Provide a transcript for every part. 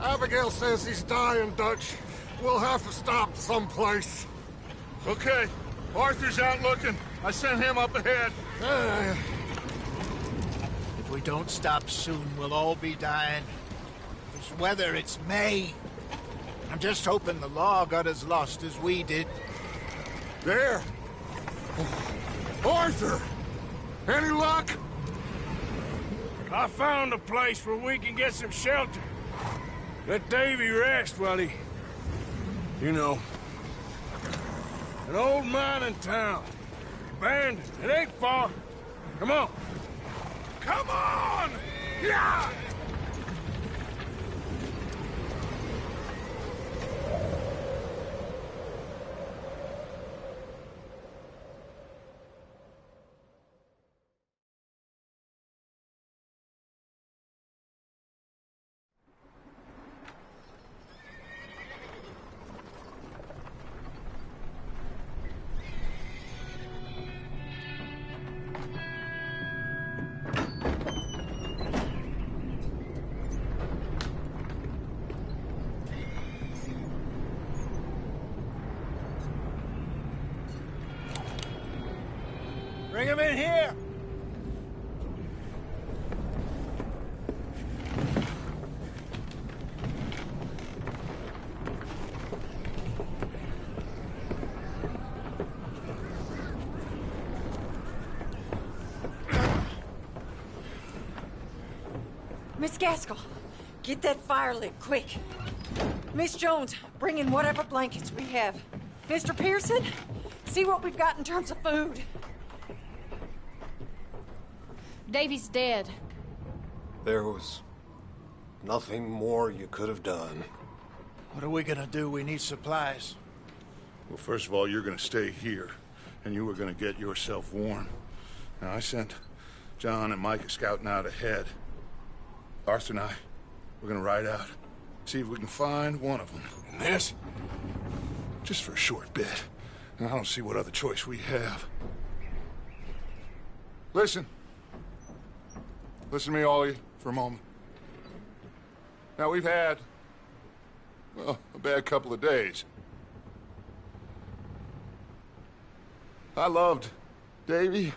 Abigail says he's dying, Dutch. We'll have to stop someplace. Okay. Arthur's out looking. I sent him up ahead. If we don't stop soon, we'll all be dying. This weather, it's May. I'm just hoping the law got as lost as we did. There! Arthur! Any luck? I found a place where we can get some shelter. Let Davy rest while he... You know. An old mining town. Abandoned. It ain't far. Come on. Come on! Yeah! Bring him in here! Miss Gaskell, get that fire lit, quick. Miss Jones, bring in whatever blankets we have. Mr. Pearson, see what we've got in terms of food. Davy's dead. There was nothing more you could have done. What are we gonna do? We need supplies. Well, first of all, you're gonna stay here, and you were gonna get yourself warm. Now, I sent John and Micah scouting out ahead. Arthur and I, we're gonna ride out, see if we can find one of them. And this? Just for a short bit. And I don't see what other choice we have. Listen. Listen to me, all of you, for a moment. Now, we've had, well, a bad couple of days. I loved Davy,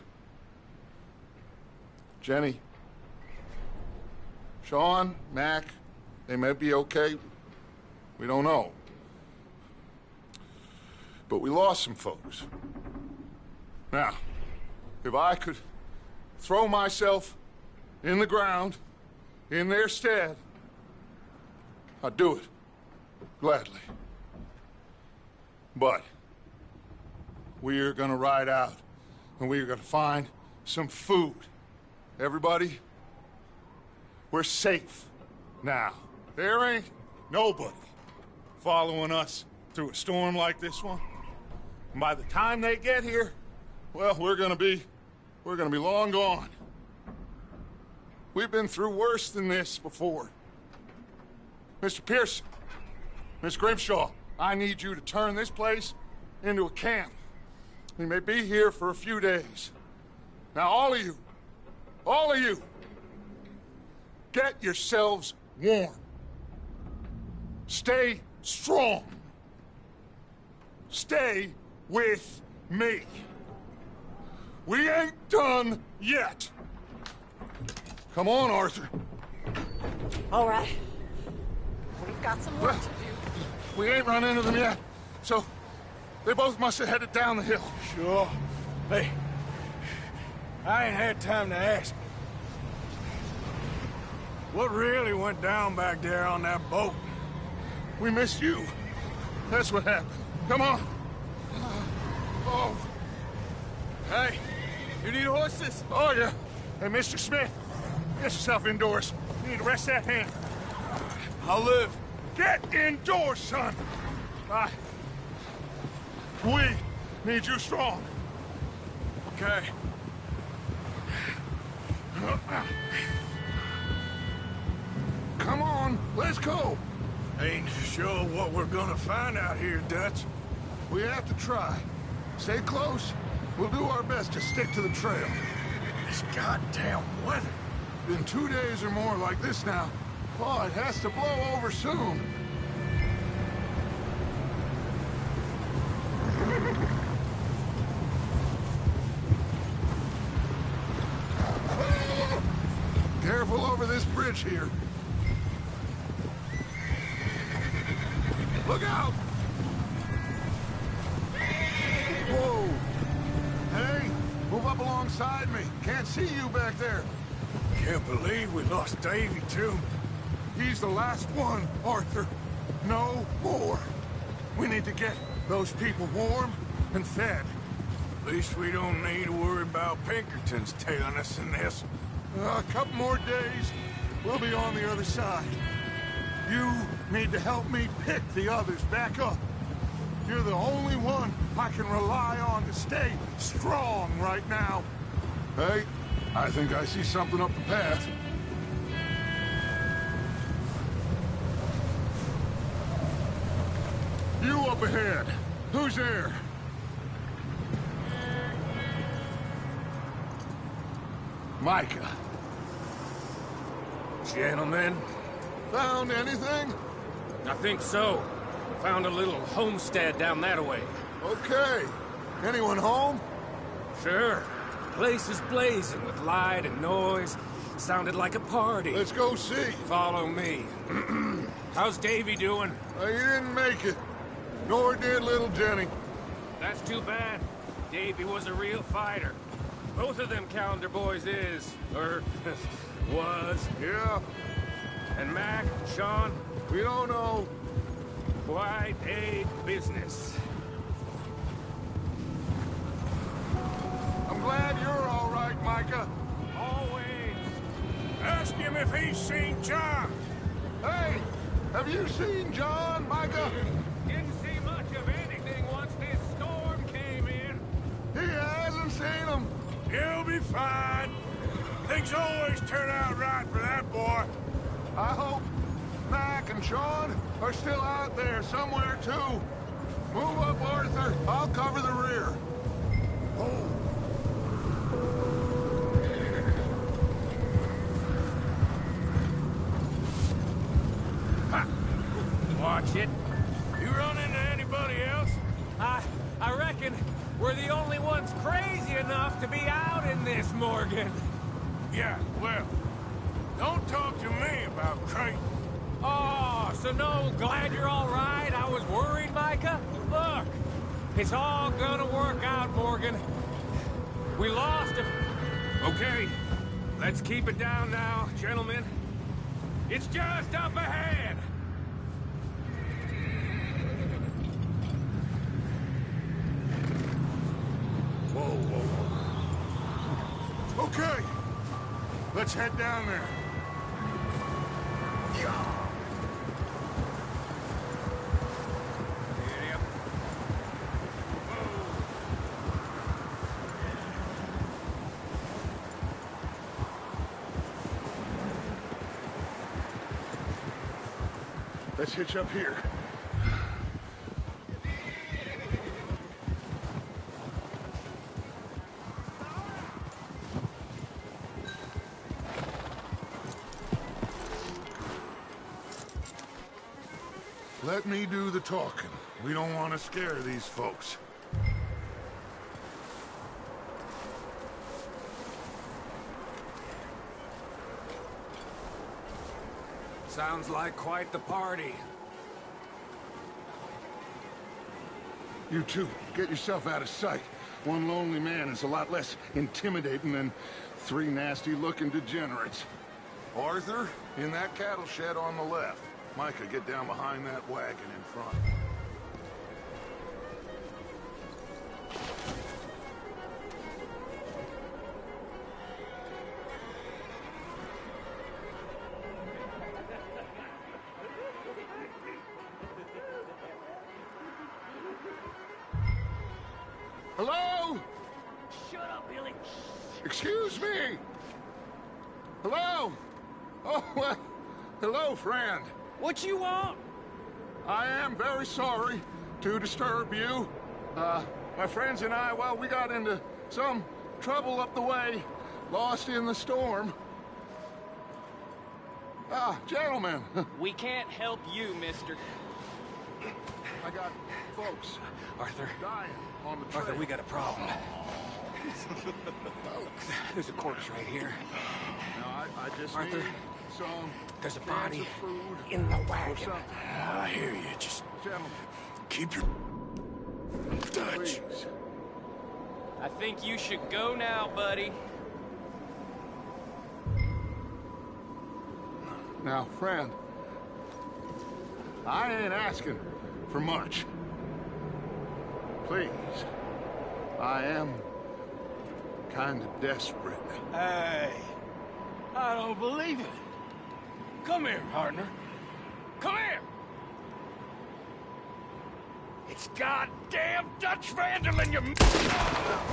Jenny, Sean, Mac. They may be okay. We don't know. But we lost some folks. Now, if I could throw myself in the ground, in their stead, I'd do it, gladly. But we're gonna ride out, and we're gonna find some food. Everybody, we're safe now. There ain't nobody following us through a storm like this one. And by the time they get here, well, we're gonna be long gone. We've been through worse than this before. Mr. Pearson, Miss Grimshaw, I need you to turn this place into a camp. We may be here for a few days. Now, all of you, get yourselves warm. Stay strong. Stay with me. We ain't done yet. Come on, Arthur. All right. We've got some work to do. We ain't run into them yet, so they both must have headed down the hill. Sure. Hey, I ain't had time to ask. What really went down back there on that boat? We missed you. That's what happened. Come on. Oh. Hey, you need horses? Oh, yeah. Hey, Mr. Smith, get yourself indoors. You need to rest that hand. I'll live. Get indoors, son. We need you strong. Okay. Come on, let's go. Ain't sure what we're gonna find out here, Dutch. We have to try. Stay close. We'll do our best to stick to the trail. This goddamn weather. Been 2 days or more like this now. Oh, it has to blow over soon. Careful over this bridge here. Look out! Whoa! Hey, move up alongside me. Can't see you back there. Can't believe we lost Davy, too. He's the last one, Arthur. No more. We need to get those people warm and fed. At least we don't need to worry about Pinkertons tailing us in this. A couple more days, we'll be on the other side. You need to help me pick the others back up. You're the only one I can rely on to stay strong right now. Hey, I think I see something up the path. You up ahead. Who's there? Micah. Gentlemen, Found anything? I think so. Found a little homestead down that way. Okay. Anyone home? Sure. Place is blazing with light and noise. Sounded like a party. Let's go see. Follow me. How's Davy doing? He didn't make it. Nor did little Jenny. That's too bad. Davy was a real fighter. Both of them calendar boys is, or was. Yeah, And Mac, Sean, we don't know. quite a business. I'm glad you're all right, Micah. Always. Ask him if he's seen John. Hey, have you seen John, Micah? Didn't see much of anything once this storm came in. He hasn't seen him. He'll be fine. Things always turn out right for that boy. I hope Mac and Sean are still out there somewhere, too. Move up, Arthur. I'll cover the rear. Watch it. You run into anybody else? I reckon we're the only ones crazy enough to be out in this, Morgan. Yeah, well, don't talk to me about Creighton. Oh, so no, glad you're all right. I was worried, Micah. Look, it's all gonna work out, Morgan. We lost him. Okay, let's keep it down now, gentlemen. It's just up ahead. Okay, let's head down there. Let's hitch up here. Let me do the talking. We don't want to scare these folks. Sounds like quite the party. You two, get yourself out of sight. One lonely man is a lot less intimidating than three nasty-looking degenerates. Arthur, in that cattle shed on the left. Micah, get down behind that wagon in front. Hello? Shut up, Billy. Excuse me? Hello? Oh, well, hello, friend. What you want? I am very sorry to disturb you. My friends and I, well, we got into some trouble up the way, lost in the storm. Ah, gentlemen. We can't help you, mister. I got folks Arthur. dying on the trail. Arthur, we got a problem. There's a corpse right here. No, I just Arthur, need some there's a cans body of food in the or wagon. something. I hear you. Just Gentlemen, keep your touch. please. I think you should go now, buddy. Now, friend, I ain't asking for much. Please, I am kind of desperate. Hey, I don't believe it. Come here, partner. Come here. It's goddamn Dutch Vandalin, you...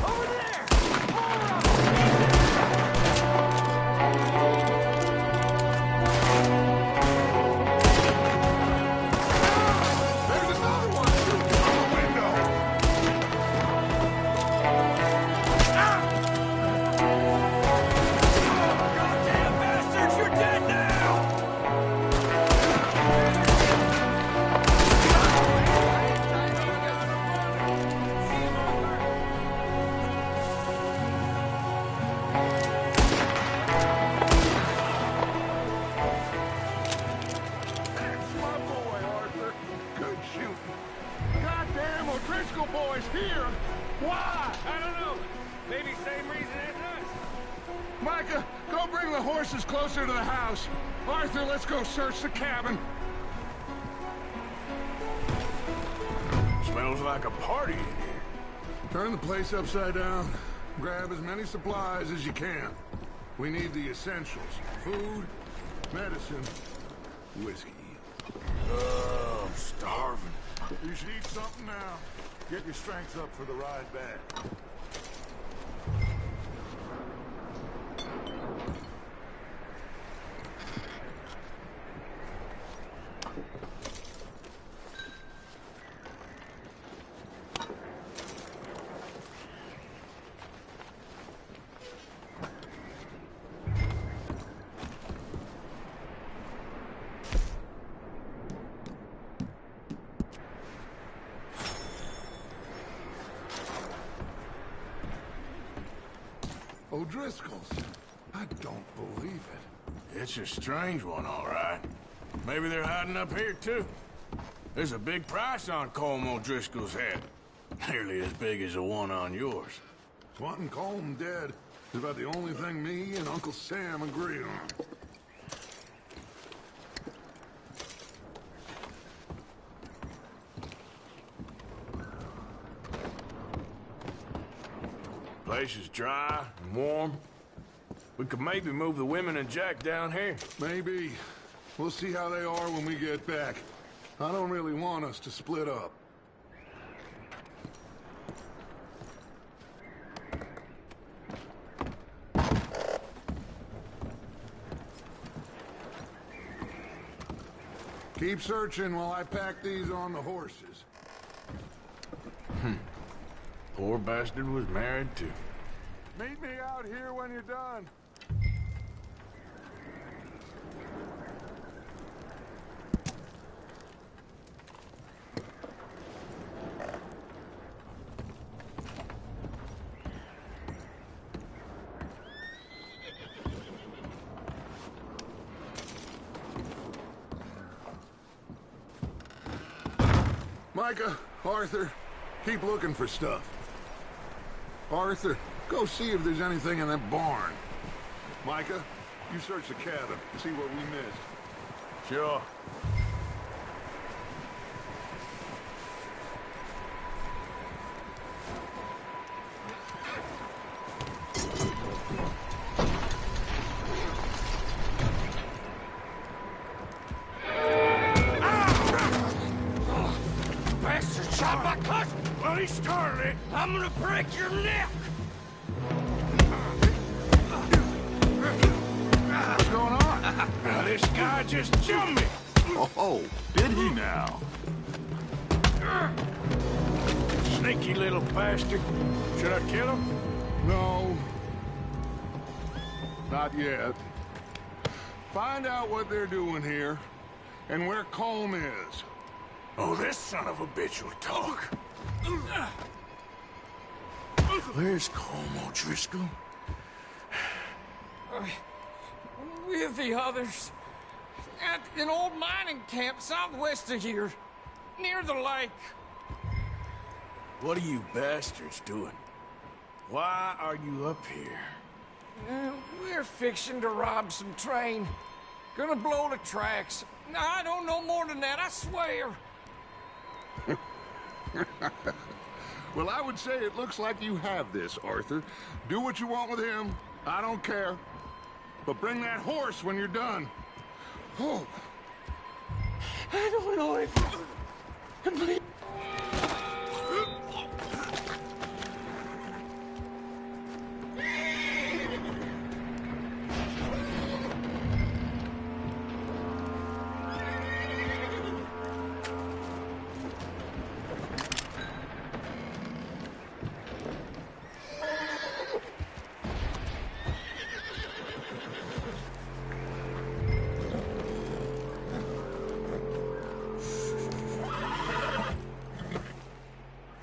Over there! There's another one shooting from the window! Goddamn bastards, you're dead now! That's my boy, Arthur. Good shooting. Goddamn O'Driscoll boys here! Why? I don't know. Maybe same reason as us. Micah, go bring the horses closer to the house. Arthur, let's go search the cabin. Smells like a party in here. Turn the place upside down. Grab as many supplies as you can. We need the essentials. Food, medicine, whiskey. Oh, I'm starving. You should eat something now. Get your strength up for the ride back. O'Driscoll's. I don't believe it. It's a strange one, all right. Maybe they're hiding up here, too. There's a big price on Colm O'Driscoll's head. Nearly as big as the one on yours. Wanting Colm dead is about the only thing me and Uncle Sam agree on. Place is dry and warm. We could maybe move the women and Jack down here. Maybe. We'll see how they are when we get back. I don't really want us to split up. Keep searching while I pack these on the horses. Poor bastard was married, too. Meet me out here when you're done. Micah, Arthur, keep looking for stuff. Arthur, go see if there's anything in that barn. Micah, you search the cabin, see what we missed. Sure. Bastard shot my cousin! Well, he started it. I'm gonna break your neck! What's going on? Now, this guy just jumped me! Oh, did he now? Sneaky little bastard. Should I kill him? No. Not yet. Find out what they're doing here, and where Colm is. Oh, this son of a bitch will talk. Where's Colm O'Driscoll? With the others. At an old mining camp southwest of here. Near the lake. What are you bastards doing? Why are you up here? We're fixing to rob some train. Gonna blow the tracks. I don't know more than that, I swear. Well, I would say it looks like you have this, Arthur. Do what you want with him. I don't care. But bring that horse when you're done. Oh. I don't know if...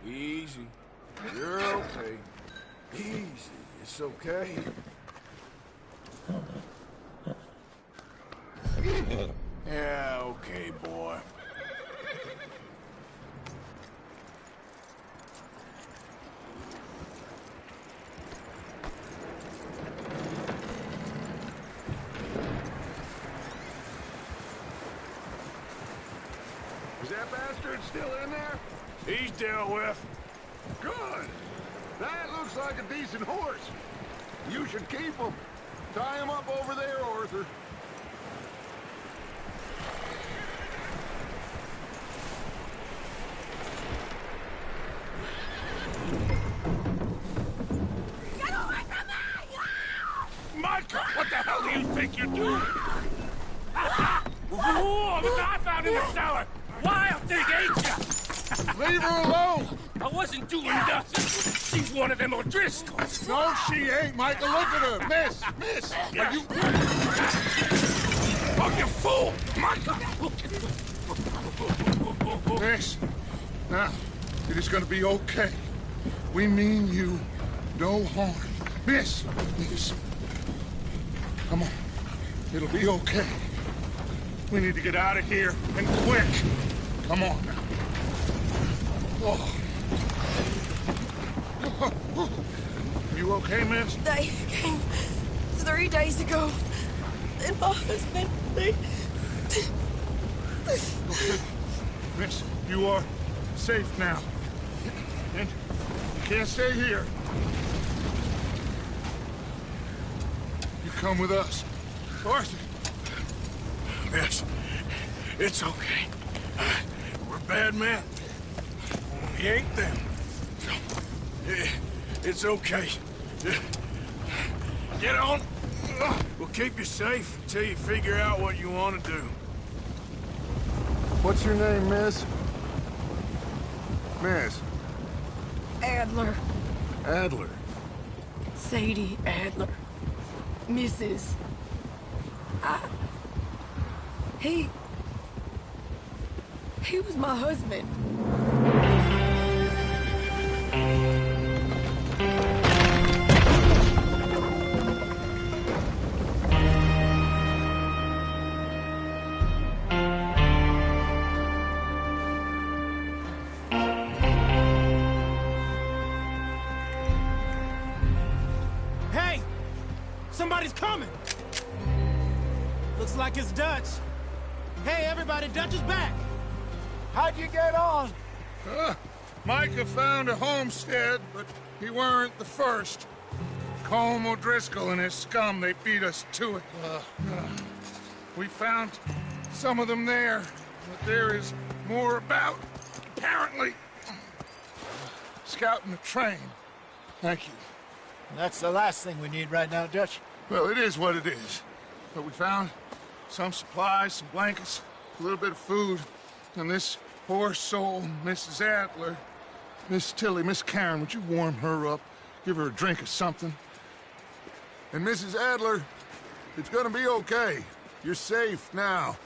Easy. You're okay. Easy. It's okay. Yeah, okay, boy. Is that bastard still in there? He's dealt with. Good. That looks like a decent horse. You should keep him. Tie him up over there, Arthur. Get away from me! Micah, what the hell do you think you're doing? Whoa, look what I found in the cellar! Wild thing, ain't ya? Leave her alone! I wasn't doing nothing. She's one of them O'Driscolls. No, she ain't, Michael. Look at her. Miss, are you... Oh, you fool! Micah! Miss, now, it is gonna be okay. We mean you no harm. Miss, come on. It'll be okay. We need to get out of here, and quick. Come on now. Oh. You okay, miss? They came 3 days ago. And my husband, Miss, you are safe now. And you can't stay here. You come with us. Arthur. Miss, it's okay. We're bad men. We ain't them. It's okay. Get on. We'll keep you safe until you figure out what you want to do. What's your name, miss? Miss. Adler, Adler. Sadie Adler, Mrs. He was my husband. Hey! Somebody's coming! Looks like it's Dutch. Hey, everybody, Dutch is back! How'd you get on? Micah found a homestead, but he weren't the first. Colm O'Driscoll and his scum, they beat us to it. We found some of them there, but there is more about, apparently. Scouting the train. Thank you. That's the last thing we need right now, Dutch. Well, it is what it is. But we found some supplies, some blankets, a little bit of food, and this poor soul, Mrs. Adler, Miss Tilly, Miss Karen, would you warm her up? Give her a drink or something? And Mrs. Adler, it's gonna be okay. You're safe now.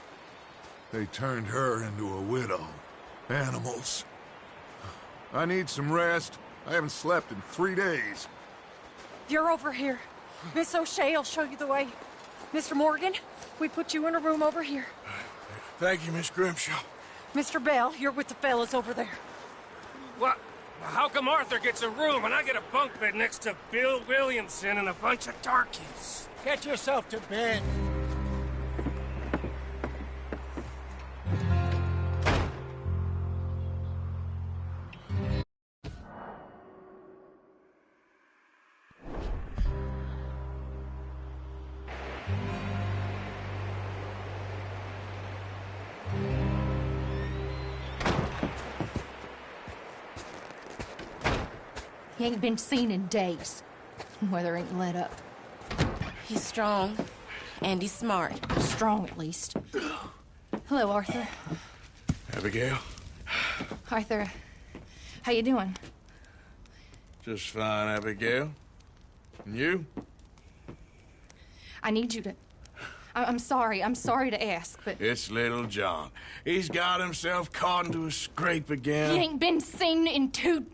They turned her into a widow. Animals. I need some rest. I haven't slept in 3 days. You're over here. Miss O'Shea will show you the way. Mr. Morgan, we put you in a room over here. Thank you, Miss Grimshaw. Mr. Bell, you're with the fellas over there. What? How come Arthur gets a room and I get a bunk bed next to Bill Williamson and a bunch of darkies? Get yourself to bed. He ain't been seen in days. Weather ain't let up. He's strong, and he's smart. Strong, at least. Hello, Arthur. Abigail? Arthur, how you doing? Just fine, Abigail. And you? I need you to... I'm sorry to ask, but... It's little John. He's got himself caught into a scrape again. He ain't been seen in 2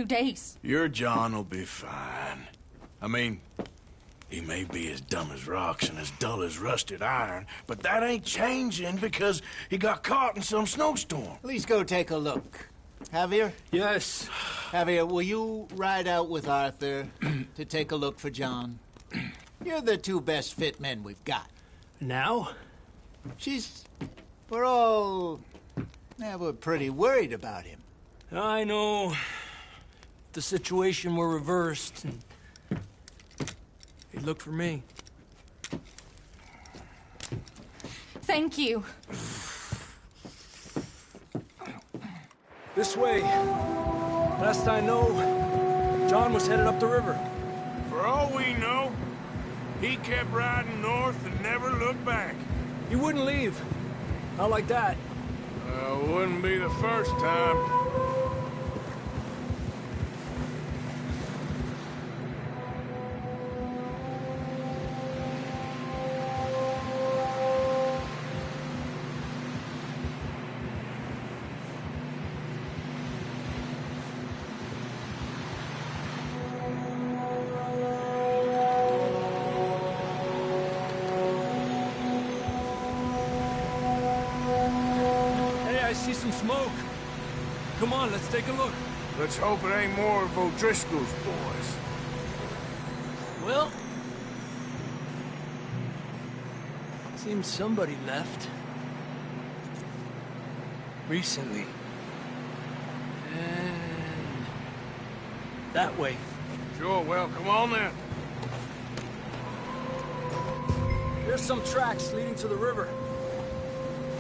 days. Your John will be fine. I mean, he may be as dumb as rocks and as dull as rusted iron, but that ain't changing because he got caught in some snowstorm. Please go take a look. Javier? Yes. Javier, will you ride out with Arthur to take a look for John? You're the 2 best fit men we've got. Now? We're all... we're pretty worried about him. I know. If the situation were reversed, and he'd look for me. Thank you. This way. Last I know, John was headed up the river. For all we know, he kept riding north and never looked back. He wouldn't leave. Not like that. Wouldn't be the first time. I see some smoke. Come on, let's take a look. Let's hope it ain't more of O'Driscoll's boys. Well, seems somebody left. Recently. And that way. Sure, well, come on then. There's some tracks leading to the river.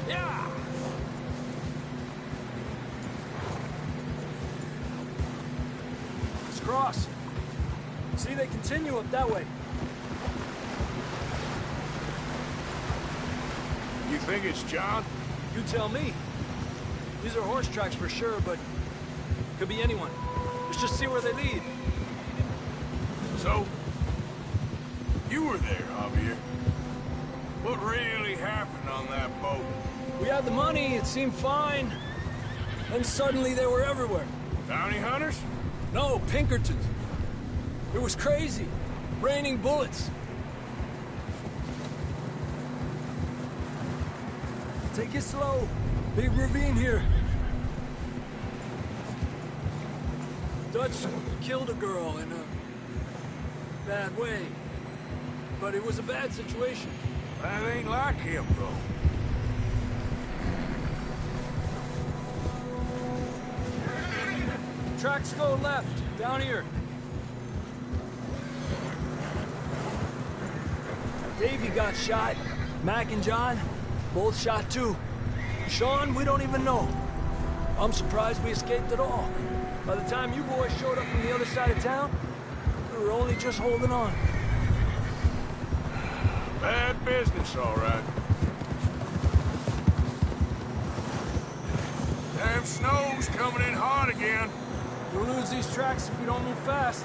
Yeah! Let's cross. See, they continue up that way. You think it's John? You tell me. These are horse tracks for sure, but could be anyone. Let's just see where they lead. So, you were there, Javier. What really happened on that boat? We had the money, it seemed fine. Then suddenly they were everywhere. Bounty hunters? No, Pinkertons. It was crazy. Raining bullets. Take it slow. Big ravine here. Dutch killed a girl in a bad way. But it was a bad situation. That ain't like him, though. Tracks go left, down here. Davey got shot. Mac and John, both shot too. Sean, we don't even know. I'm surprised we escaped at all. By the time you boys showed up from the other side of town, we were only just holding on. Bad business, all right. Damn snow's coming in hard again. We'll lose these tracks if we don't move fast.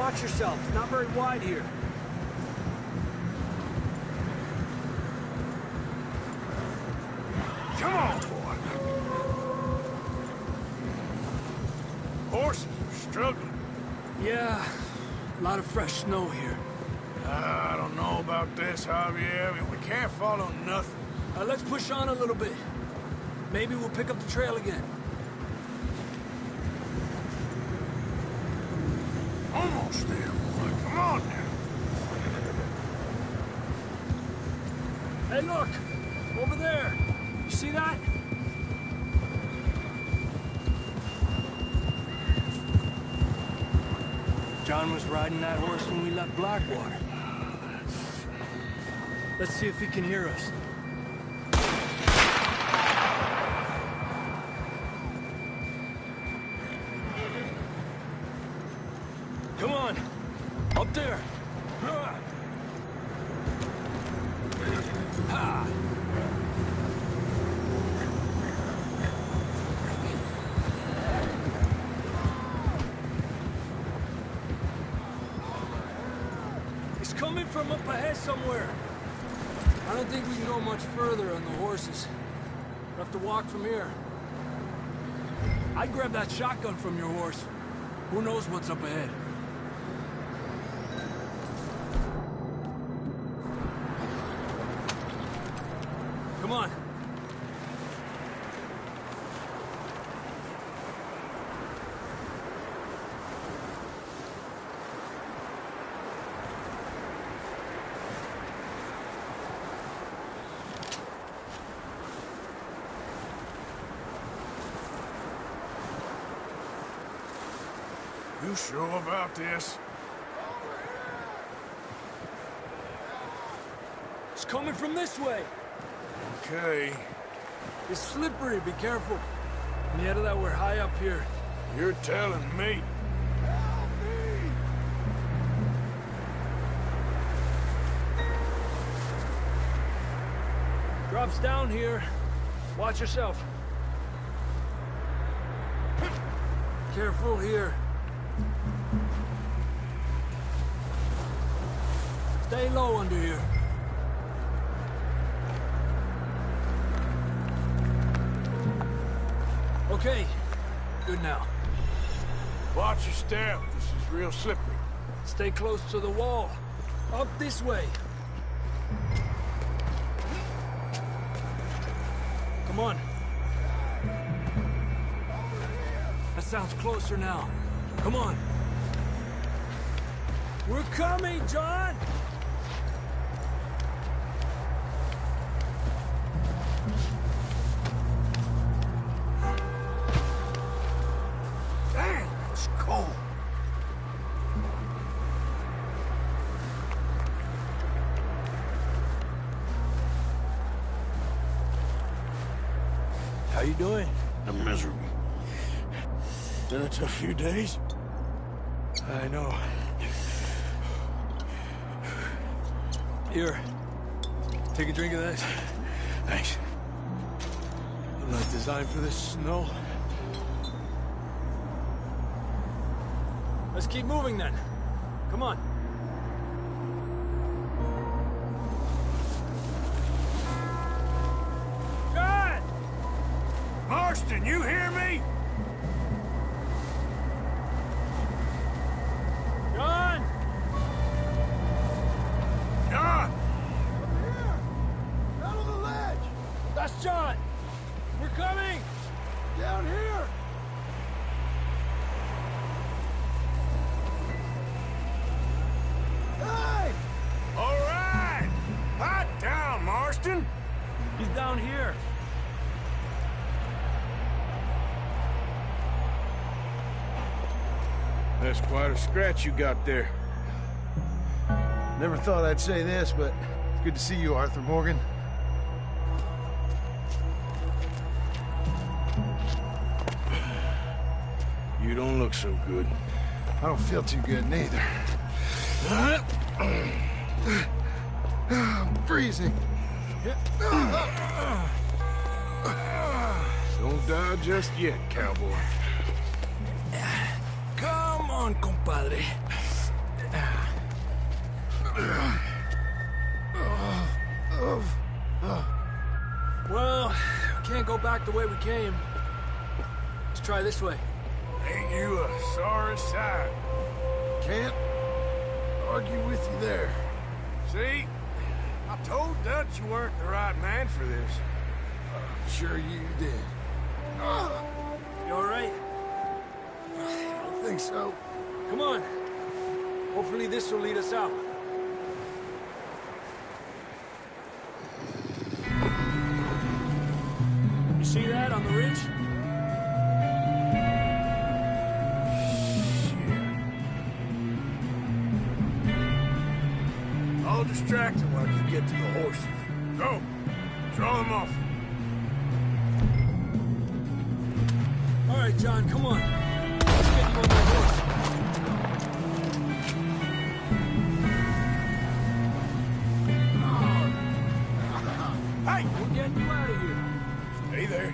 Watch yourself. It's not very wide here. Come on, boy. Horses are struggling. Yeah, a lot of fresh snow here. I don't know about this, Javier. We can't follow nothing. Let's push on a little bit. Maybe we'll pick up the trail again. Almost there, boy. Come on now. Hey, look! Over there! You see that? John was riding that horse when we left Blackwater. Let's see if he can hear us. Come on! Up there! Ha! He's coming from up ahead somewhere. I don't think we can go much further on the horses. We'll have to walk from here. I'd grab that shotgun from your horse. Who knows what's up ahead? Come on. You sure about this? It's coming from this way. Okay. It's slippery, be careful. And the other that we're high up here. You're telling me. Help me! Drops down here. Watch yourself. Careful here. Stay low under here. Okay, good now. Watch your step. This is real slippery. Stay close to the wall. Up this way. Come on. That sounds closer now. Come on. We're coming, John! Damn, it's cold. How you doing? I'm miserable. Been a tough few days. I know. Here. Take a drink of this. Thanks. I'm not designed for this snow. Let's keep moving then. Come on. John! Marston, you hear me? John! John! Out on the ledge! That's John! We're coming! Down here! Hey! All right! Hot down, Marston! He's down here. That's quite a scratch you got there. Never thought I'd say this, but it's good to see you, Arthur Morgan. You don't look so good. I don't feel too good, neither. I'm freezing. Don't die just yet, cowboy. Come on, compadre. Well, we can't go back the way we came. Let's try this way. Ain't you a sorry sight? Can't argue with you there. See? I told Dutch you weren't the right man for this. I'm sure you did. You all right? I don't think so. Come on. Hopefully this will lead us out. You see that on the ridge? I'll distract him while you get to the horses. Go! Draw them off. All right, John, come on. Let's get you on that horse. Hey! We're getting you out of here. Stay there.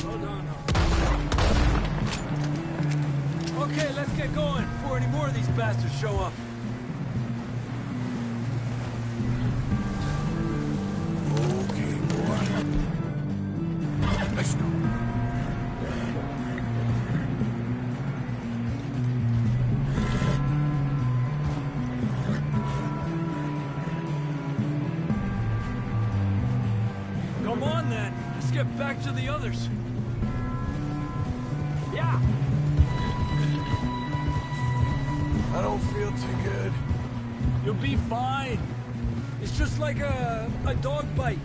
Hold on now. Okay, let's get going before any more of these bastards show up. Okay, boy. Let's go. Come on, then. Let's get back to the others. Yeah. I don't feel too good. You'll be fine. It's just like a dog bite.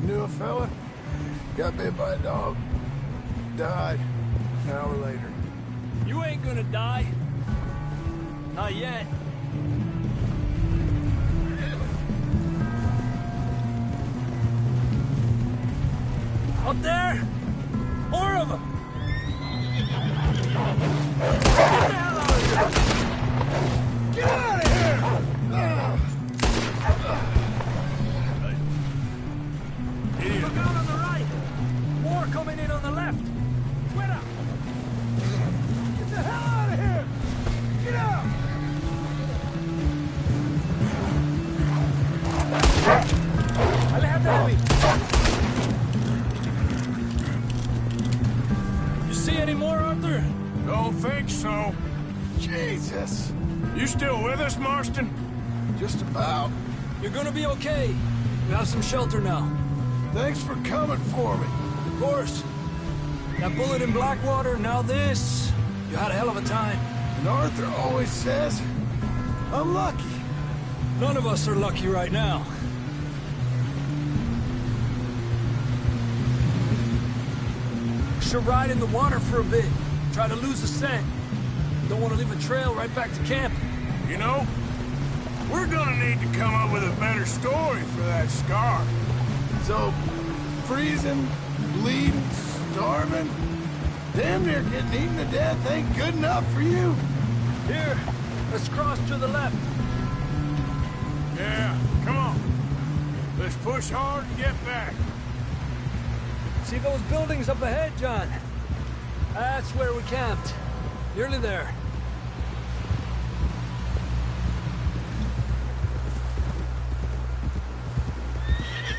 Knew a fella, got bit by a dog, died an hour later. You ain't gonna die. Not yet. Up there? More of them! Get the hell out of here! Get out of here! Look out on the right! More coming in on the left! Fuera! Get the hell out of here! Get out! Aléjate de mí! You see any more, Arthur? Don't think so. Jesus! You still with us, Marston? Just about. You're gonna be okay. We have some shelter now. Thanks for coming for me. Of course. That bullet in Blackwater, now this. You had a hell of a time. And Arthur always says, I'm lucky. None of us are lucky right now. Should ride in the water for a bit. Try to lose the scent. Don't want to leave a trail right back to camp. You know, we're gonna need to come up with a better story for that scar. So, freezing, bleeding, starving, damn near getting eaten to death ain't good enough for you. Here, let's cross to the left. Yeah, come on. Let's push hard and get back. See those buildings up ahead, John? That's where we camped. Nearly there.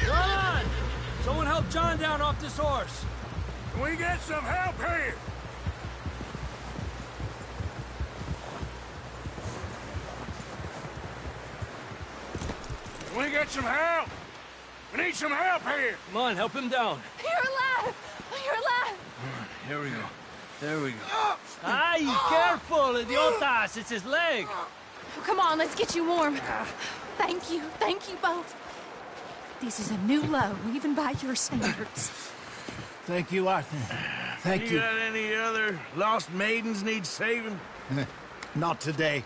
Come on! Someone help John down off this horse. Can we get some help here? Can we get some help? We need some help here. Come on, help him down. You're alive! You're alive! Here we go. There we go. Ay, careful, idiotas! It's his leg. Come on, let's get you warm. Thank you both. This is a new low, even by your standards. Thank you, Arthur. Thank you. You got any other lost maidens need saving? Not today.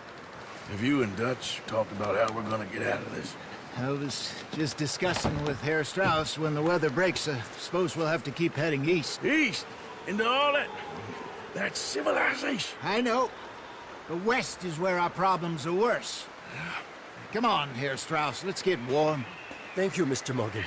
Have you and Dutch talked about how we're gonna get out of this? I was just discussing with Herr Strauss when the weather breaks. Suppose we'll have to keep heading east. East? Into all that? That's civilization. I know. The West is where our problems are worse. Come on here, Strauss. Let's get warm. Thank you, Mr. Morgan.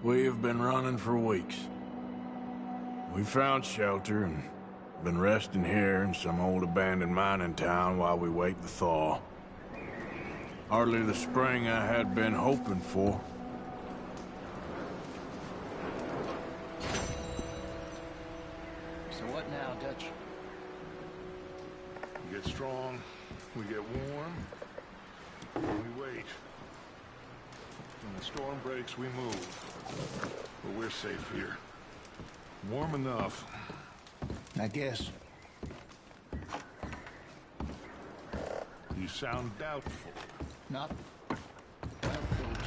We have been running for weeks. We found shelter and been resting here in some old abandoned mining town while we wait the thaw. Hardly the spring I had been hoping for. So what now, Dutch? We get strong, we get warm, and we wait. When the storm breaks, we move. But we're safe here. Warm enough. I guess. You sound doubtful. Not doubtful, just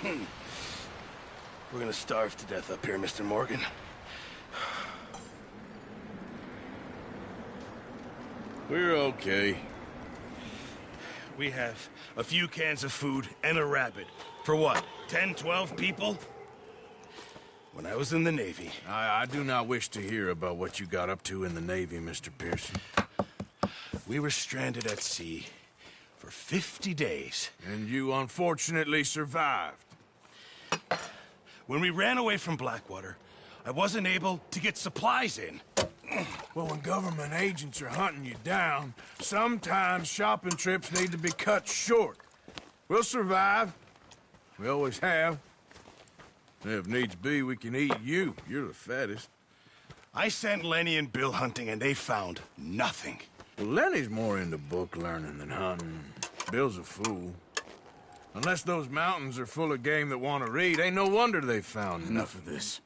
worried. We're gonna starve to death up here, Mr. Morgan. We're okay. We have a few cans of food and a rabbit. For what, 10, 12 people? When I was in the Navy... I do not wish to hear about what you got up to in the Navy, Mr. Pearson. We were stranded at sea for 50 days. And you unfortunately survived. When we ran away from Blackwater, I wasn't able to get supplies in. Well, when government agents are hunting you down, sometimes shopping trips need to be cut short. We'll survive. We always have. If needs be, we can eat you. You're the fattest. I sent Lenny and Bill hunting, and they found nothing. Well, Lenny's more into book learning than hunting. Bill's a fool. Unless those mountains are full of game that want to read, ain't no wonder they found Enough of this.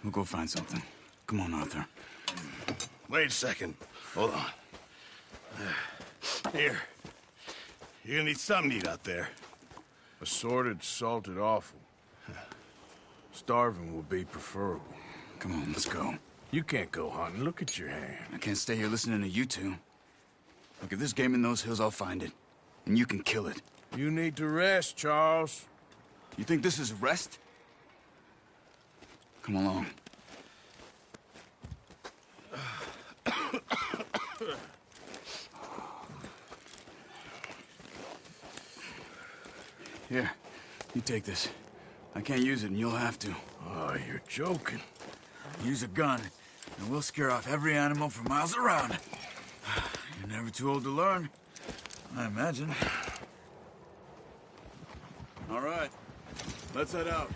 We'll go find something. Come on, Arthur. Wait a second. Hold on. Here. You're gonna need something to eat out there. Assorted, salted offal. Starving will be preferable. Come on, let's go. You can't go hunting. Look at your hand. I can't stay here listening to you two. Look, if there's game in those hills, I'll find it. And you can kill it. You need to rest, Charles. You think this is rest? Come along. Here, you take this. I can't use it, and you'll have to. Oh, you're joking. Use a gun, and we'll scare off every animal for miles around. You're never too old to learn, I imagine. All right, let's head out.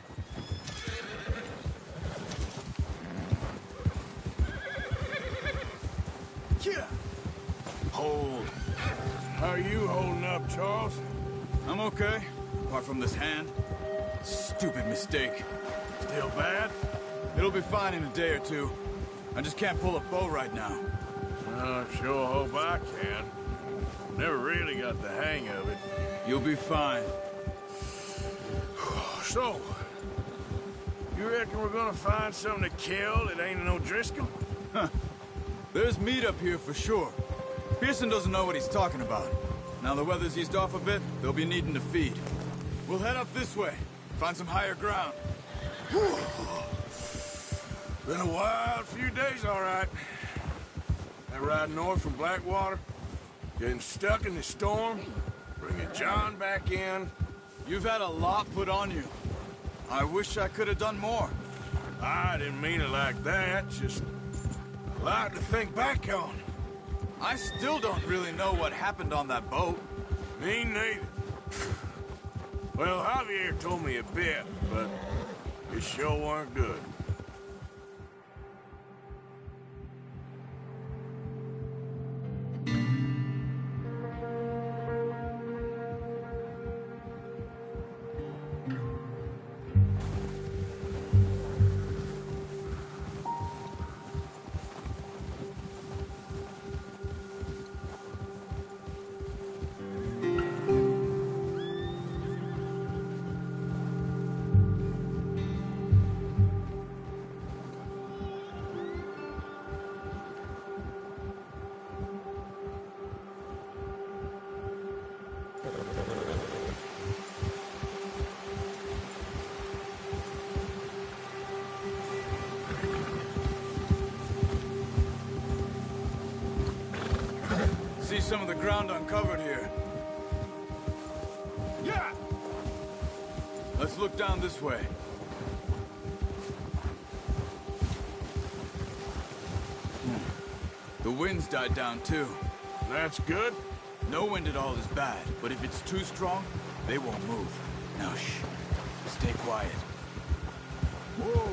Yeah. Hold. How are you holding up, Charles? I'm okay, apart from this hand. Stupid mistake. Still bad? It'll be fine in a day or two. I just can't pull a bow right now. I sure hope I can. Never really got the hang of it. You'll be fine. So, you reckon we're gonna find something to kill that ain't no Driscoll? Huh. There's meat up here for sure. Pearson doesn't know what he's talking about. Now the weather's eased off a bit, they'll be needing to feed. We'll head up this way, find some higher ground. Been a wild few days, all right. That ride north from Blackwater, getting stuck in the storm, bringing John back in. You've had a lot put on you. I wish I could have done more. I didn't mean it like that, just a lot to think back on. I still don't really know what happened on that boat. Me neither. Well, Javier told me a bit, but it sure weren't good. some of the ground uncovered here. Yeah! Let's look down this way. The wind's died down too. That's good. No wind at all is bad, but if it's too strong, they won't move. Now shh. Stay quiet. Whoa!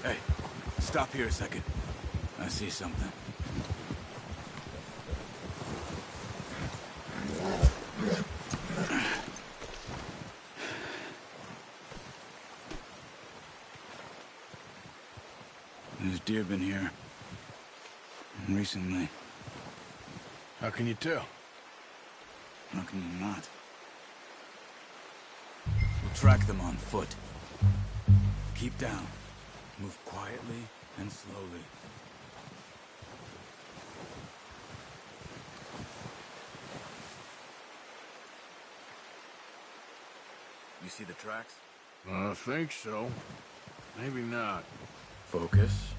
Hey, stop here a second. I see something. There's deer been here. Recently. How can you tell? How can you not? We'll track them on foot. Keep down. Move quietly and slowly. You see the tracks? I think so. Maybe not. Focus.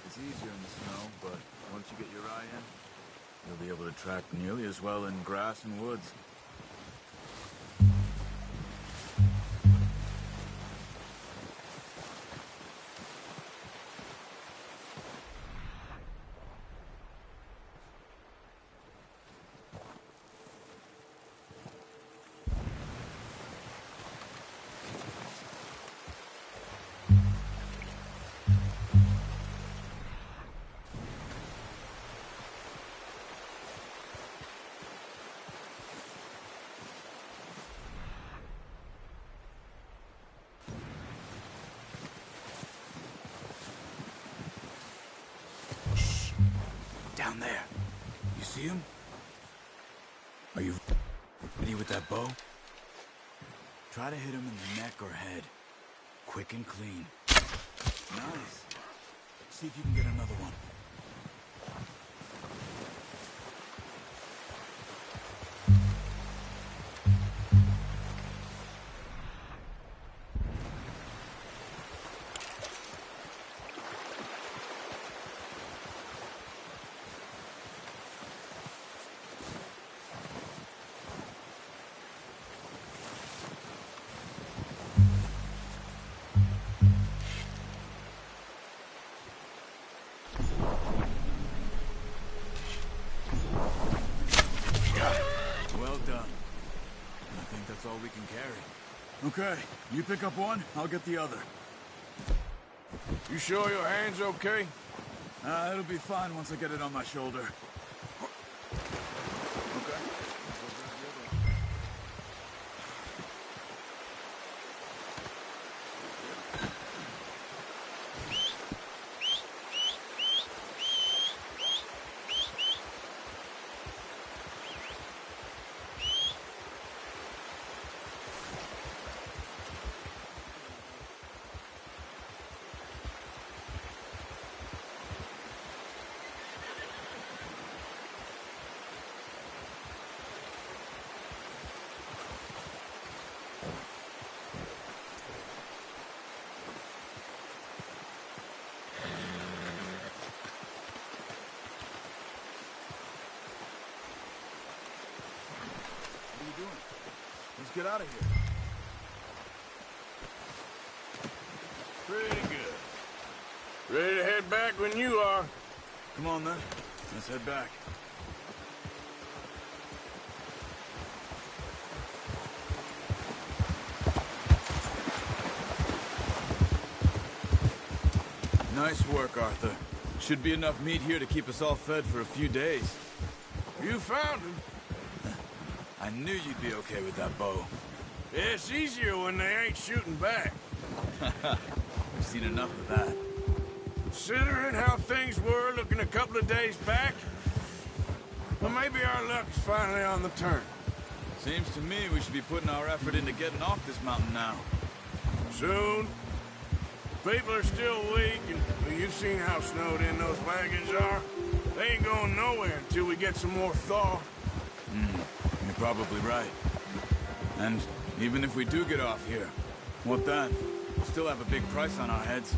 It's easier in the snow, but once you get your eye in, you'll be able to track nearly as well in grass and woods. Down there. You see him? Are you ready with that bow? Try to hit him in the neck or head. Quick and clean. Nice. See if you can get another one. All we can carry. Okay, you pick up one, I'll get the other. You sure your hand's okay? It'll be fine once I get it on my shoulder. Okay. Let's get out of here. Pretty good. Ready to head back when you are. Come on, then. Let's head back. Nice work, Arthur. Should be enough meat here to keep us all fed for a few days. You found him. I knew you'd be okay with that bow. It's easier when they ain't shooting back. We've seen enough of that. Considering how things were looking a couple of days back, well, maybe our luck's finally on the turn. Seems to me we should be putting our effort into getting off this mountain now. Soon. People are still weak, and well, you've seen how snowed in those wagons are. They ain't going nowhere until we get some more thaw. You're probably right. And even if we do get off here, what then? We'll still have a big price on our heads.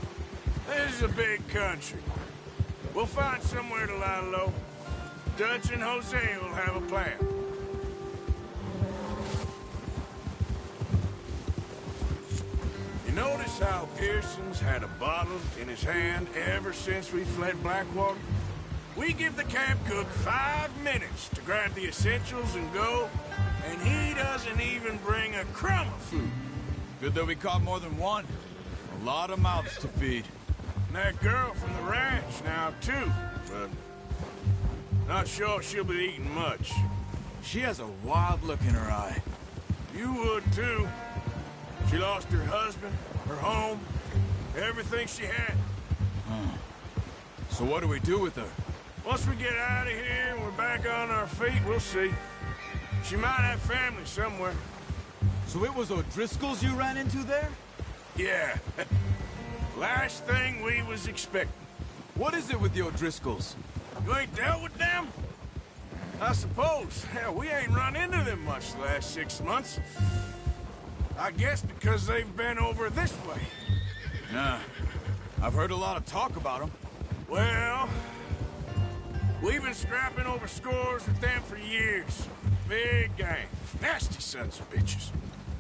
This is a big country. We'll find somewhere to lie low. Dutch and Jose will have a plan. You notice how Pearson's had a bottle in his hand ever since we fled Blackwater? We give the camp cook 5 minutes to grab the essentials and go, and he doesn't even bring a crumb of food. Good that we caught more than one. A lot of mouths to feed. And that girl from the ranch now, too. But not sure she'll be eating much. She has a wild look in her eye. You would, too. She lost her husband, her home, everything she had. So what do we do with her? Once we get out of here and we're back on our feet, we'll see. She might have family somewhere. So it was O'Driscoll's you ran into there? Yeah. Last thing we was expecting. What is it with the O'Driscolls? You ain't dealt with them? I suppose. Hell, we ain't run into them much the last 6 months. I guess because they've been over this way. Yeah. I've heard a lot of talk about them. Well, we've been scrapping over scores with them for years. Big gang. Nasty sons of bitches.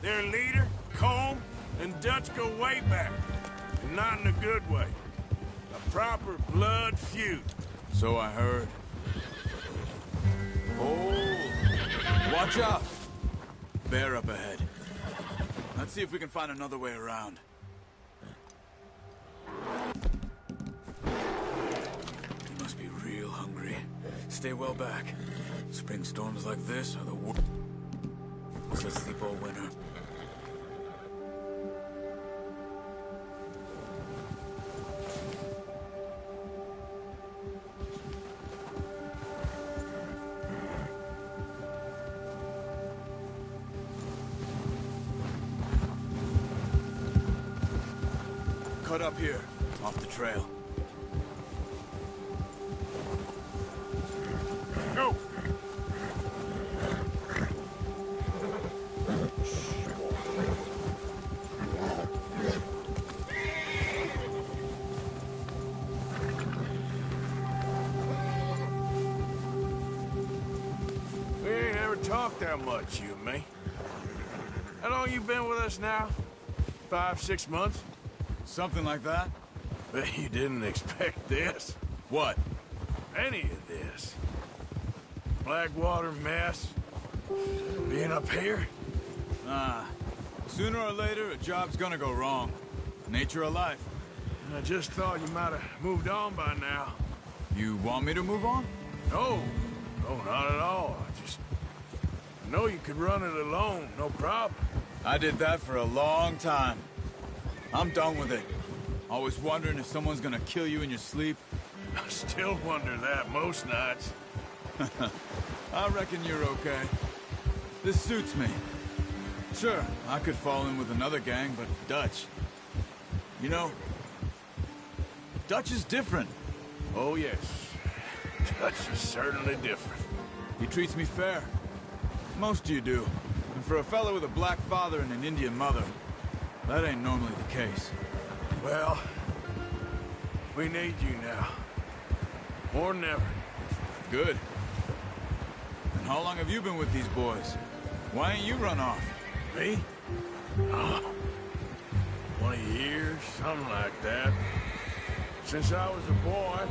Their leader, Combe, and Dutch go way back. And not in a good way. A proper blood feud. So I heard. Oh! Watch out! Bear up ahead. Let's see if we can find another way around. You must be real hungry. Stay well back. Spring storms like this are the worst. Let's sleep all winter. Cut up here, off the trail. Go! We ain't ever talked that much, you and me. How long you been with us now? 5, 6 months? Something like that? But you didn't expect this. What? Any of this. Blackwater mess. Being up here. Sooner or later, a job's gonna go wrong. Nature of life. I just thought you might have moved on by now. You want me to move on? No. No, not at all. I know you could run it alone, no problem. I did that for a long time. I'm done with it. Always wondering if someone's gonna kill you in your sleep. I still wonder that most nights. I reckon you're okay. This suits me. Sure, I could fall in with another gang, but Dutch... You know, Dutch is different. Oh, yes. Dutch is certainly different. He treats me fair. Most of you do. And for a fella with a black father and an Indian mother, that ain't normally the case. Well, we need you now. More than ever. Good. And how long have you been with these boys? Why ain't you run off? Me? Oh, 20 years, something like that. Since I was a boy.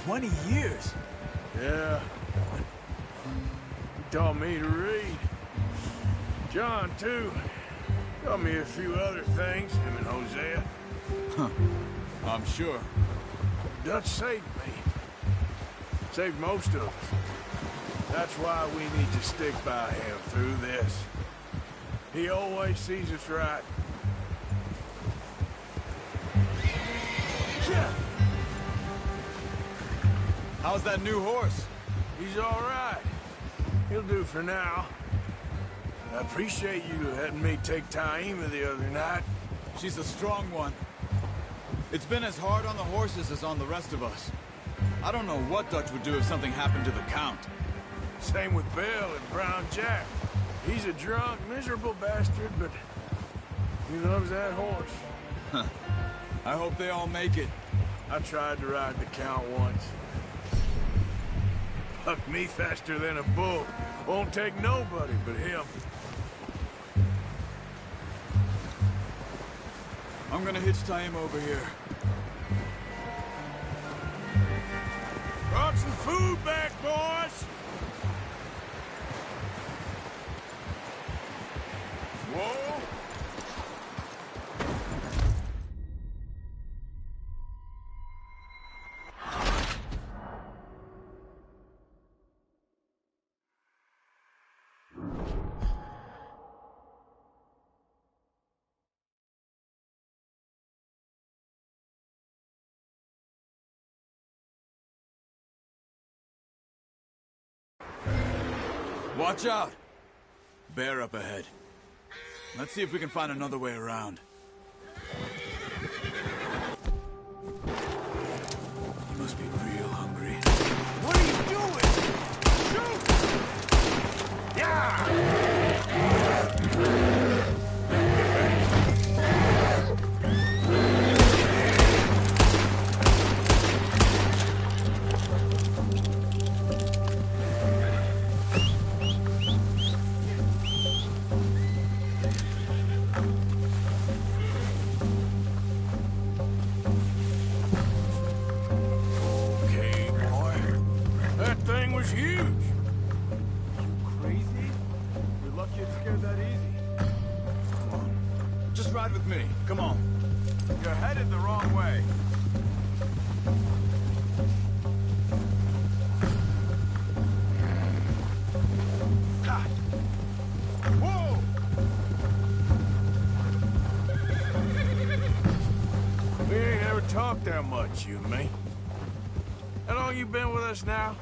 20 years? Yeah. He taught me to read. John, too. Taught me a few other things, him and Hosea. Huh. I'm sure. Dutch saved me. Saved most of us. That's why we need to stick by him through this. He always sees us right. How's that new horse? He's all right. He'll do for now. I appreciate you letting me take Taima the other night. She's a strong one. It's been as hard on the horses as on the rest of us. I don't know what Dutch would do if something happened to the Count. Same with Bill and Brown Jack. He's a drunk, miserable bastard, but he loves that horse. Huh. I hope they all make it. I tried to ride the Count once. Bucked me faster than a bull. Won't take nobody but him. I'm gonna hitch tie him over here. Brought some food back, boys! Whoa! Watch out! Bear up ahead. Let's see if we can find another way around. He must be real hungry. What are you doing? Shoot! Yeah! Was huge. You crazy? You're lucky it scared that easy. Come on. Just ride with me. Come on. You're headed the wrong way. Ah. Whoa! We ain't ever talked that much, you and me. How long you been with us now?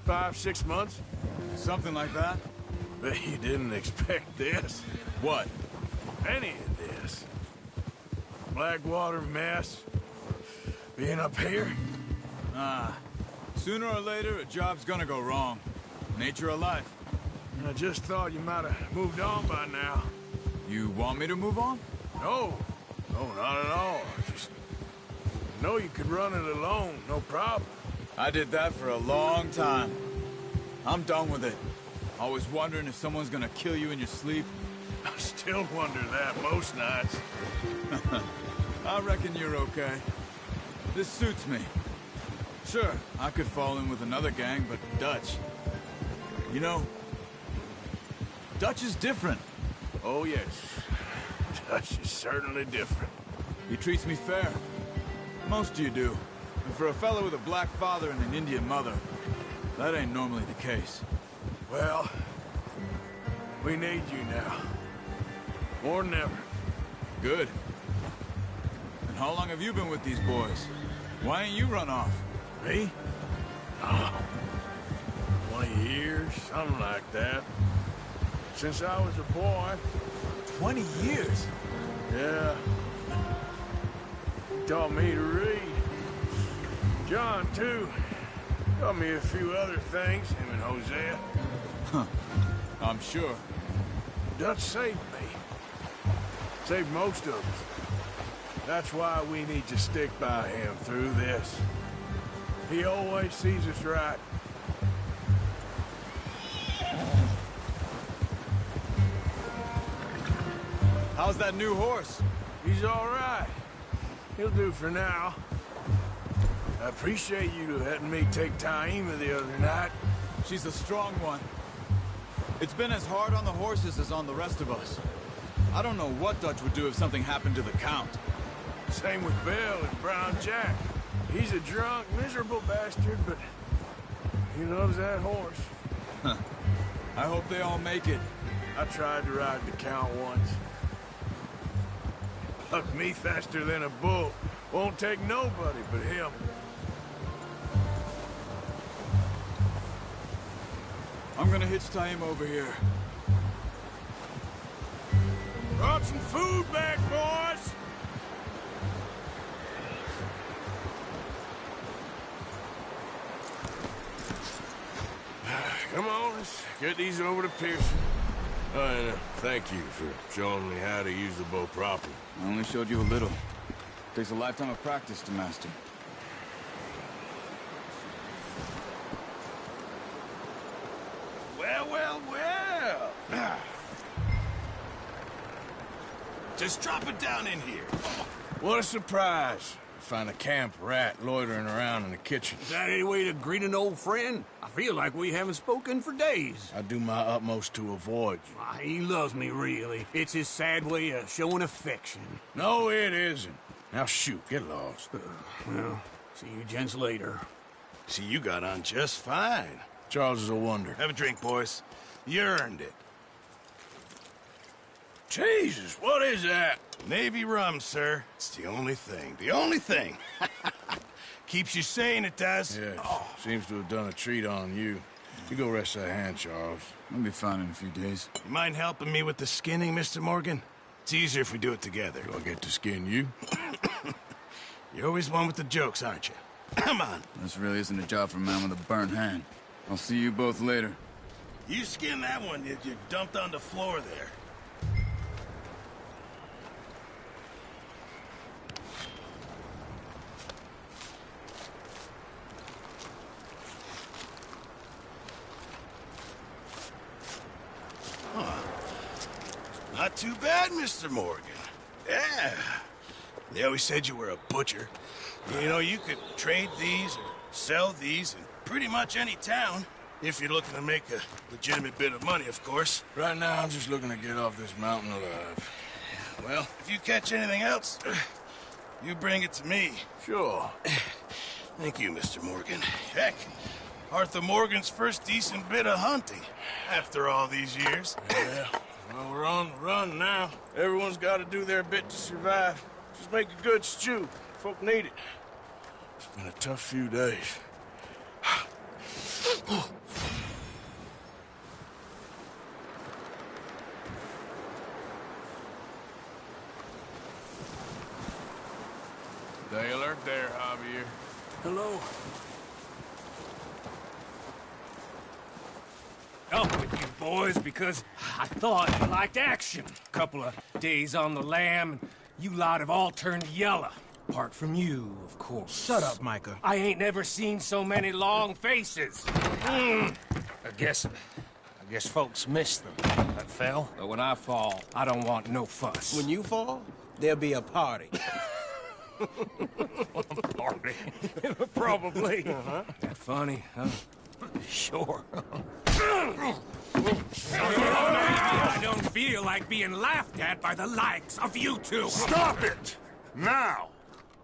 5, 6 months? Something like that. But you didn't expect this. What? Any of this. Blackwater mess. Being up here? Sooner or later, a job's gonna go wrong. Nature of life. I just thought you might have moved on by now. You want me to move on? No. No, not at all. Just know you could run it alone, no problem. I did that for a long time. I'm done with it. Always wondering if someone's gonna kill you in your sleep. I still wonder that most nights. I reckon you're okay. This suits me. Sure, I could fall in with another gang, but Dutch... You know, Dutch is different. Oh, yes. Dutch is certainly different. He treats me fair. Most of you do. And for a fellow with a black father and an Indian mother, that ain't normally the case. Well, we need you now. More than ever. Good. And how long have you been with these boys? Why ain't you run off? Me? Oh, 20 years, something like that. Since I was a boy. 20 years? Yeah. He taught me to read. John, too. Taught me a few other things, him and Hosea. Huh. I'm sure. Dutch saved me. Saved most of us. That's why we need to stick by him through this. He always sees us right. How's that new horse? He's all right. He'll do for now. I appreciate you letting me take Taima the other night. She's a strong one. It's been as hard on the horses as on the rest of us. I don't know what Dutch would do if something happened to the Count. Same with Bill and Brown Jack. He's a drunk, miserable bastard, but he loves that horse. Huh. I hope they all make it. I tried to ride the Count once. Bucked me faster than a bull. Won't take nobody but him. I'm gonna hitch tie him over here. Brought some food back, boys! get these over to Pearson. And thank you for showing me how to use the bow properly. I only showed you a little. Takes a lifetime of practice to master. Well, well, well. Just drop it down in here. What a surprise. Find a camp rat loitering around in the kitchen. Is that any way to greet an old friend? I feel like we haven't spoken for days. I do my utmost to avoid you. Why, he loves me, really. It's his sad way of showing affection. No, it isn't. Now shoot, get lost. Well, see you gents later. See, you got on just fine. Charles is a wonder. Have a drink, boys. You earned it. Jesus, what is that? Navy rum, sir. It's the only thing. The only thing. Keeps you sane, it does. Yes. Seems to have done a treat on you. You go rest that hand, Charles. I'll be fine in a few days. You mind helping me with the skinning, Mr. Morgan? It's easier if we do it together. Do I get to skin you? You're always one with the jokes, aren't you? Come on. This really isn't a job for a man with a burnt hand. I'll see you both later. You skin that one that you dumped on the floor there. Not too bad, Mr. Morgan. Yeah. They always said you were a butcher. You know, you could trade these or sell these in pretty much any town. If you're looking to make a legitimate bit of money, of course. Right now, I'm just looking to get off this mountain alive. Well, if you catch anything else, you bring it to me. Sure. Thank you, Mr. Morgan. Heck, Arthur Morgan's first decent bit of hunting after all these years. Yeah. Well, we're on the run now. Everyone's got to do their bit to survive. Just make a good stew. Folk need it. It's been a tough few days. Stay alert there, Javier. Hello. Up with you boys because I thought you liked action. Couple of days on the lam, and you lot have all turned yellow. Apart from you, of course. Shut up, Micah. I ain't never seen so many long faces. I guess folks miss them. That fell. But when I fall, I don't want no fuss. When you fall, there'll be a party. Party? Probably. That funny, huh? Sure. I don't feel like being laughed at by the likes of you two. Stop it! Now!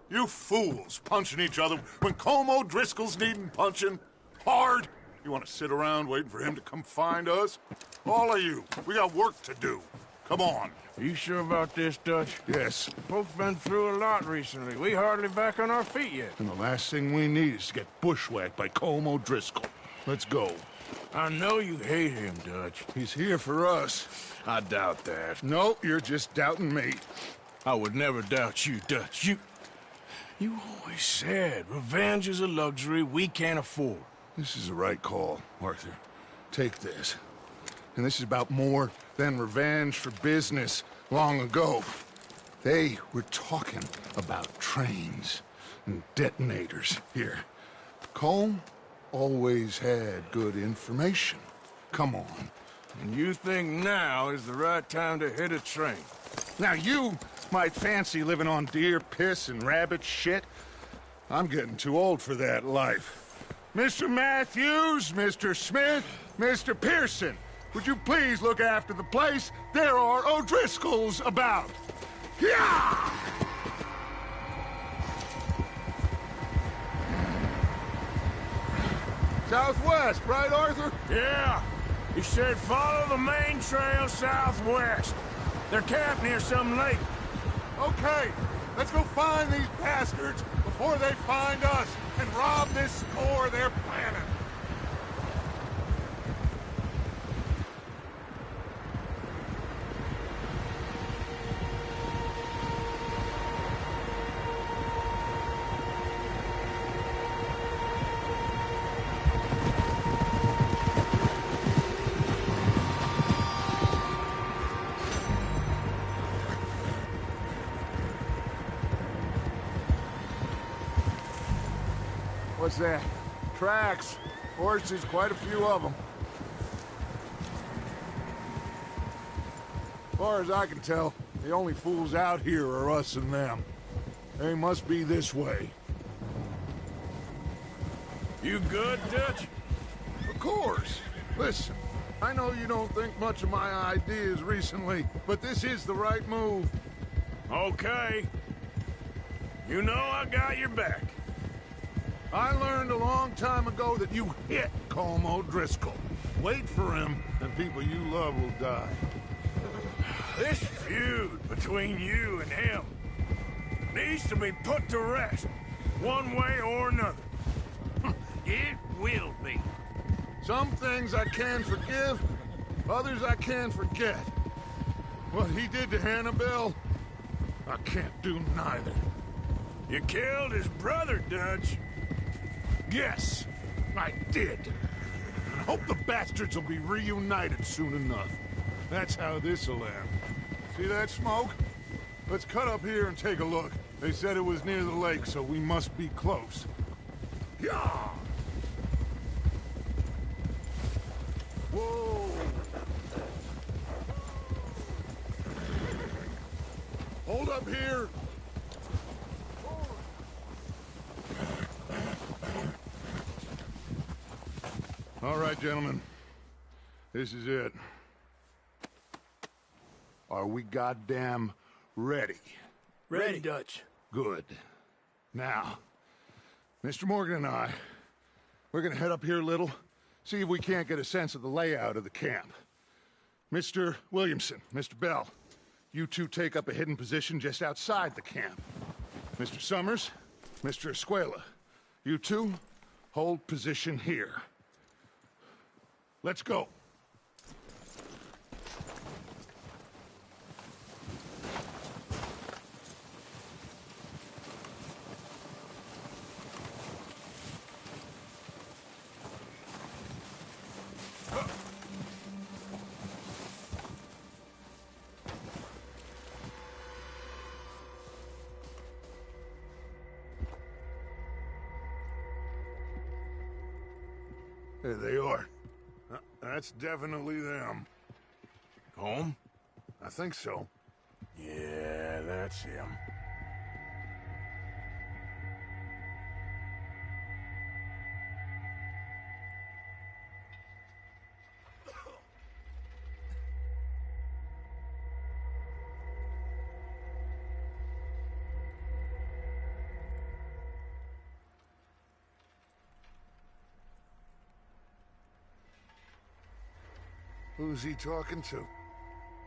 You fools punching each other when Como Driscoll's needing punching. Hard! You want to sit around waiting for him to come find us? All of you, we got work to do. Come on. Are you sure about this, Dutch? Yes. Folks been through a lot recently. We hardly back on our feet yet. And the last thing we need is to get bushwhacked by Como Driscoll. Let's go. I know you hate him, Dutch. He's here for us. I doubt that. No, you're just doubting me. I would never doubt you, Dutch. You always said revenge is a luxury we can't afford. This is the right call, Arthur. Take this. And this is about more than revenge for business long ago. They were talking about trains and detonators here. Colm always had good information. Come on. And you think now is the right time to hit a train? Now you might fancy living on deer piss and rabbit shit. I'm getting too old for that life. Mr. Matthews, Mr. Smith, Mr. Pearson, would you please look after the place? There are O'Driscolls about. Yeah! Southwest, right, Arthur? Yeah. He said follow the main trail southwest. They're camped near some lake. Okay, let's go find these bastards before they find us and rob this score they're planning. What's that? Tracks. Horses, quite a few of them. As far as I can tell, the only fools out here are us and them. They must be this way. You good, Dutch? Of course. Listen, I know you don't think much of my ideas recently, but this is the right move. Okay. You know I got your back. I learned a long time ago that you hit Colm O'Driscoll. Wait for him, and people you love will die. This feud between you and him needs to be put to rest, one way or another. It will be. Some things I can forgive, others I can forget. What he did to Hannibal, I can't do neither. You killed his brother, Dutch. Yes, I did. I hope the bastards will be reunited soon enough. That's how this'll end. See that smoke? Let's cut up here and take a look. They said it was near the lake, so we must be close. Yeah! Whoa! Hold up here! All right, gentlemen. This is it. Are we goddamn ready? Ready, Dutch. Good. Now, Mr. Morgan and I, we're gonna head up here a little, see if we can't get a sense of the layout of the camp. Mr. Williamson, Mr. Bell, you two take up a hidden position just outside the camp. Mr. Summers, Mr. Escuela, you two hold position here. Let's go. There they are. That's definitely them. Home? I think so. Yeah, that's him. Who's he talking to?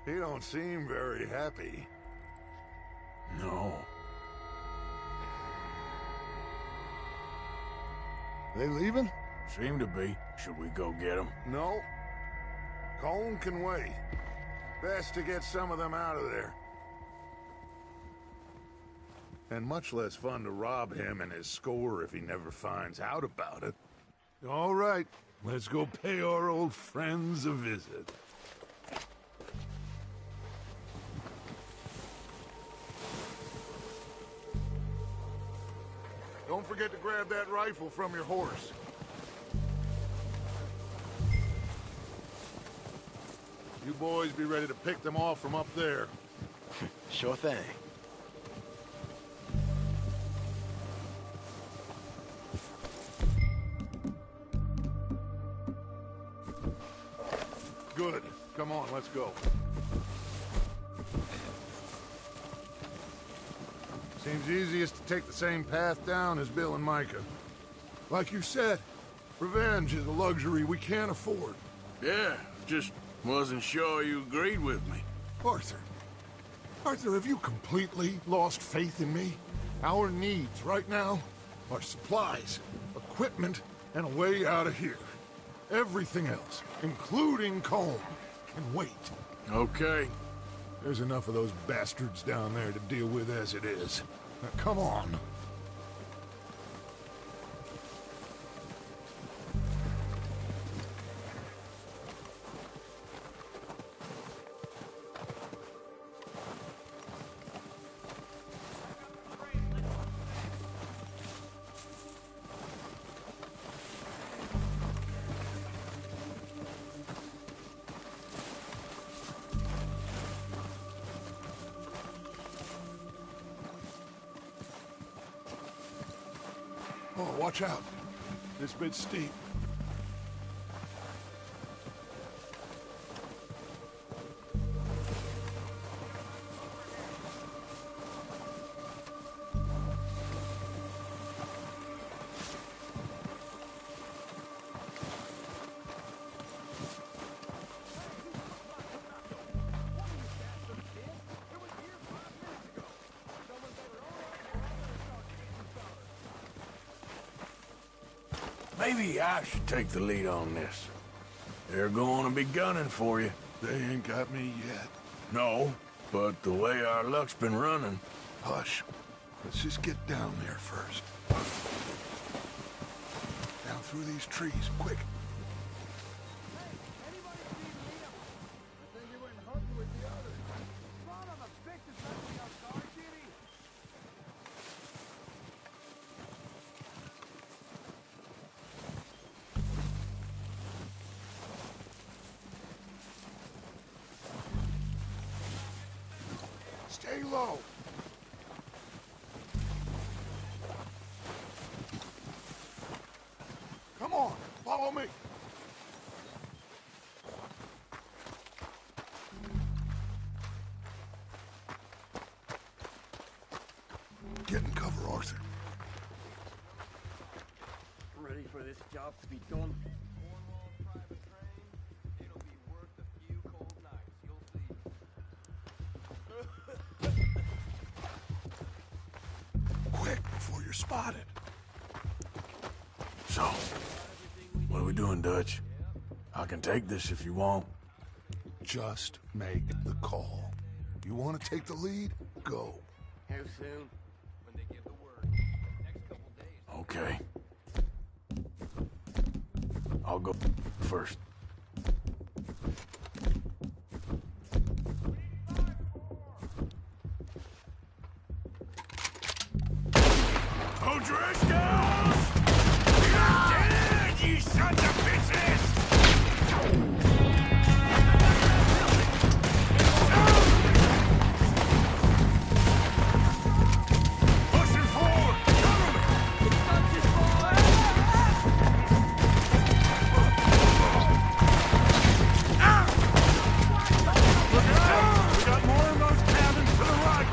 He don't seem very happy. No. They leaving? Seem to be. Should we go get them? No. Colm can wait. Best to get some of them out of there. And much less fun to rob him and his score if he never finds out about it. All right, let's go pay our old friends a visit. Don't forget to grab that rifle from your horse. You boys be ready to pick them off from up there. Sure thing. Good. Come on, let's go. Seems easiest to take the same path down as Bill and Micah. Like you said, revenge is a luxury we can't afford. Yeah, just wasn't sure you agreed with me. Arthur. Arthur, have you completely lost faith in me? Our needs right now are supplies, equipment, and a way out of here. Everything else, including Colm, can wait. Okay. There's enough of those bastards down there to deal with as it is. Now, come on. Oh, watch out. This bit's steep. Maybe I should take the lead on this. They're going to be gunning for you. They ain't got me yet. No, but the way our luck's been running... Hush. Let's just get down there first. Down through these trees, quick. Stay low. Come on, follow me. Get in cover, Arthur. Ready for this job to be done? Quick, before you're spotted. So, what are we doing, Dutch? I can take this if you want. Just make the call. You want to take the lead? Go. How soon? When they give the word. Next couple days. Okay. I'll go first. O'Driscolls! Dead, you sons of bitches! Pushing forward! Cover me! Look out! We got more of those cabins to the right!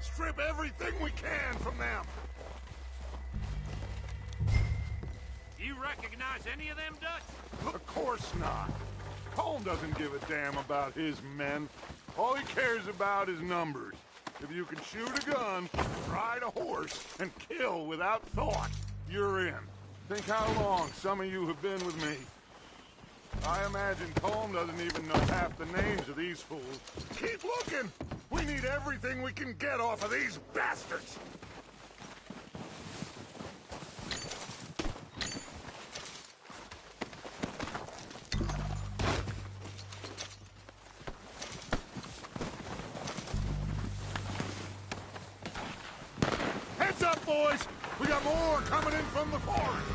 Strip everything we can from them. Do you recognize any of them, Dutch? Of course not. Colm doesn't give a damn about his men. All he cares about is numbers. If you can shoot a gun, ride a horse, and kill without thought, you're in. Think how long some of you have been with me. I imagine Colm doesn't even know half the names of these fools. Keep looking! We need everything we can get off of these bastards! Heads up, boys! We got more coming in from the forest!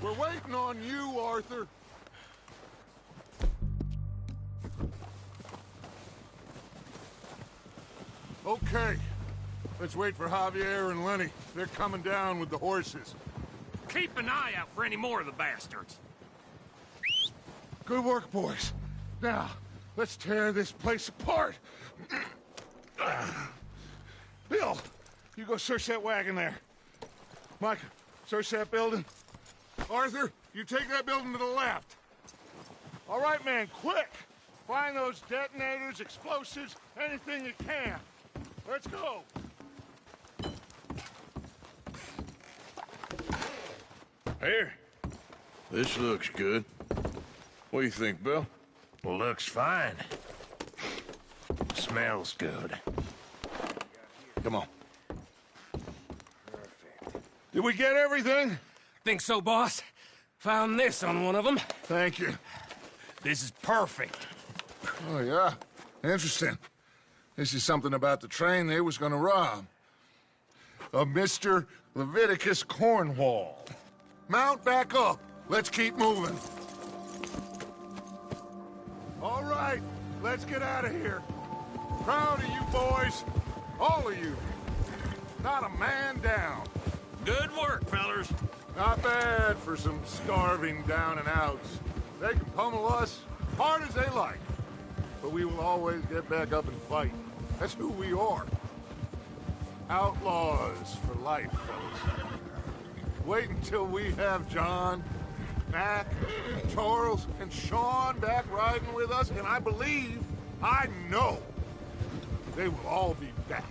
We're waiting on you, Arthur. Okay. Let's wait for Javier and Lenny. They're coming down with the horses. Keep an eye out for any more of the bastards. Good work, boys. Now, let's tear this place apart. Bill, you go search that wagon there. Mike, search that building. Arthur, you take that building to the left. All right, man, quick! Find those detonators, explosives, anything you can. Let's go. Here. This looks good. What do you think, Bill? Looks fine. Smells good. Come on. Did we get everything? Think so, boss. Found this on one of them. Thank you. This is perfect. Oh, yeah? Interesting. This is something about the train they was gonna rob. Of Mr. Leviticus Cornwall. Mount back up. Let's keep moving. All right, let's get out of here. Proud of you boys. All of you. Not a man down. Good work, fellers. Not bad for some starving down and outs. They can pummel us hard as they like. But we will always get back up and fight. That's who we are. Outlaws for life, fellas. Wait until we have John, Mac, Charles, and Sean back riding with us, and I know, they will all be back.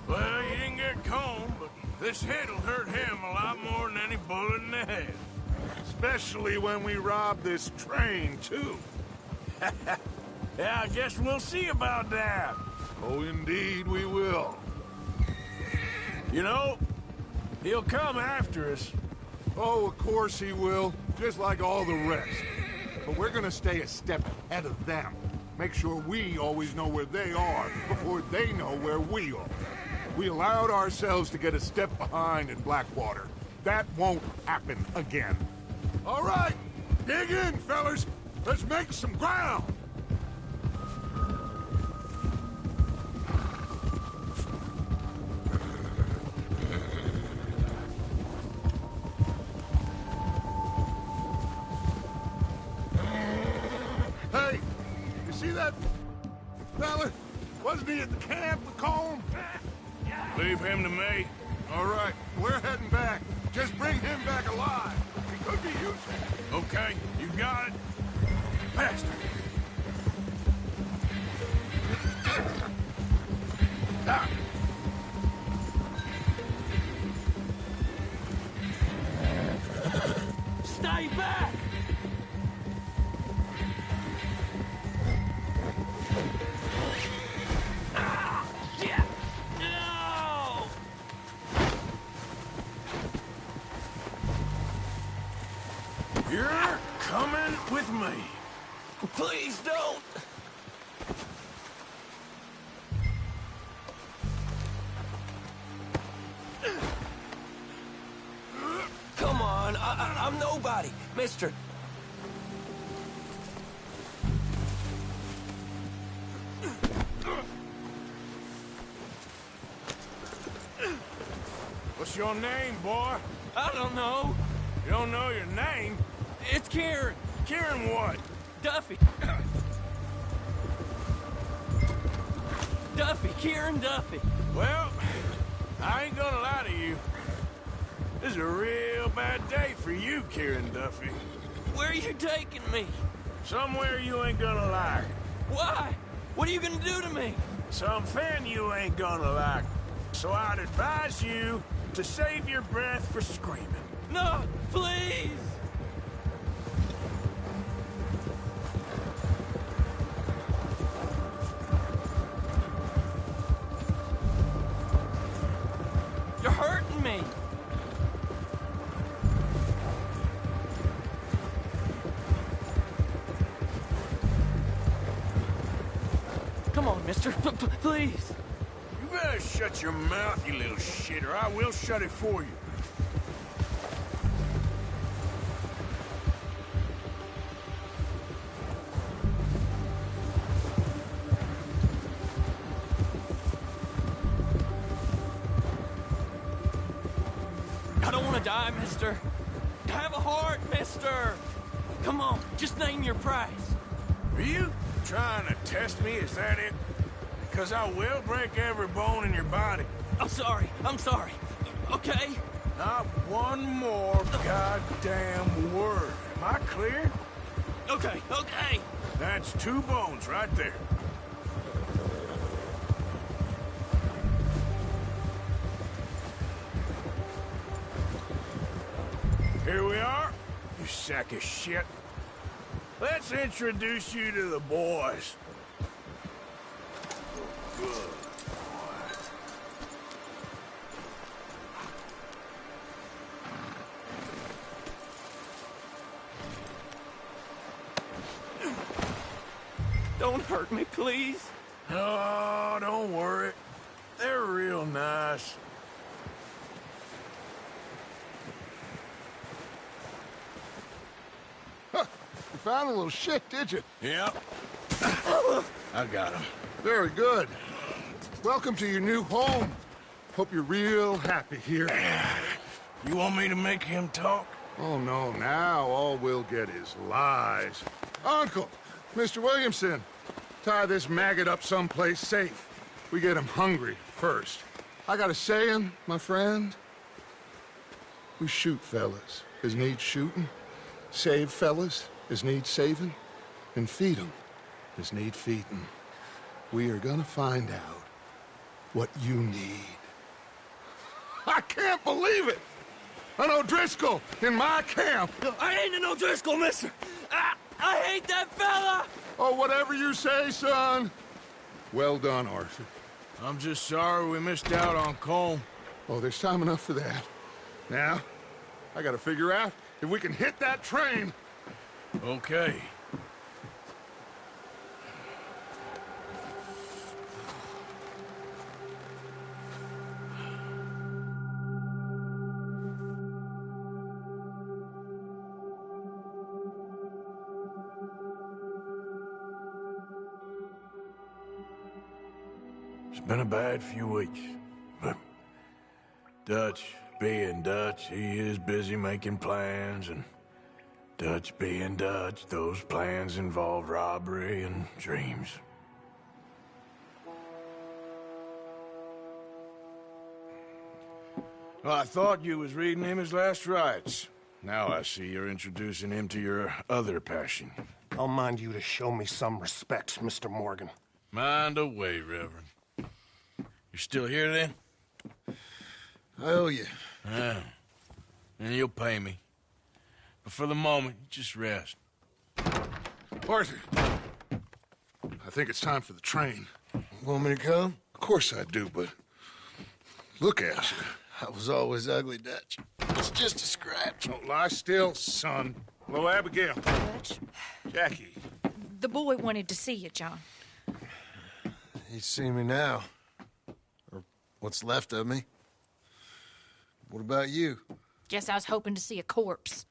Well, you didn't get Combe, but this hit'll hurt him a lot more than any bullet in the head. Especially when we rob this train, too. Yeah, I guess we'll see about that. Oh, indeed we will. You know, he'll come after us. Oh, of course he will, just like all the rest. But we're gonna stay a step ahead of them. Make sure we always know where they are before they know where we are. We allowed ourselves to get a step behind in Blackwater. That won't happen again. All right, dig in, fellas. Let's make some ground. Hey, you see that fella? Wasn't he at the camp with Combe? Leave him to me. All right, we're heading back. Just bring him back alive. He could be useful. Okay, you got it. Faster. Ah. Stay back! You're coming with me. Please don't! Come on, I'm nobody, mister. What's your name, boy? I don't know. You don't know your name? It's Kieran. Kieran what? Duffy. Duffy, Kieran Duffy. Well, I ain't gonna lie to you. This is a real bad day for you, Kieran Duffy. Where are you taking me? Somewhere you ain't gonna like. Why? What are you gonna do to me? Something you ain't gonna like. So I'd advise you to save your breath for screaming. No, please! You're hurting me! Come on, mister. Please. You better shut your mouth, you little shit, or I will shut it for you. die, mister. Have a heart, mister. Come on, just name your price. Are you trying to test me? Is that it? Because I will break every bone in your body. I'm sorry. Okay? Not one more goddamn word. Am I clear? Okay. That's 2 bones right there. Here we are, you sack of shit. Let's introduce you to the boys. Good. Don't hurt me, please. Oh, don't worry. They're real nice. Huh. You found a little shit, did you? Yep. I got him. Very good. Welcome to your new home. Hope you're real happy here. You want me to make him talk? Oh, no. Now all we'll get is lies. Uncle, Mr. Williamson, tie this maggot up someplace safe. We get him hungry first. I got a saying, my friend. We shoot fellas as need shooting, save fellas as need saving, and feed 'em as need feeding. We are gonna find out what you need. I can't believe it! An O'Driscoll in my camp! I ain't an O'Driscoll, mister! I hate that fella! Oh, whatever you say, son. Well done, Arthur. I'm just sorry we missed out on Colm. Oh, there's time enough for that. Now, I gotta figure out if we can hit that train. Okay. It's been a bad few weeks, but Dutch being Dutch, he is busy making plans, and Dutch being Dutch, those plans involve robbery and dreams. Well, I thought you was reading him his last rites. Now I see you're introducing him to your other passion. I'll mind you to show me some respect, Mr. Morgan. Mind away, Reverend. You still here, then? I owe you. Yeah. And you'll pay me. But for the moment, just rest. Arthur, I think it's time for the train. Want me to come? Of course I do, but look at you. I was always ugly, Dutch. It's just a scratch. Don't lie still, son. Hello, Abigail. Dutch, Jackie. the boy wanted to see you, John. He's seen me now. Or what's left of me. What about you? Guess I was hoping to see a corpse.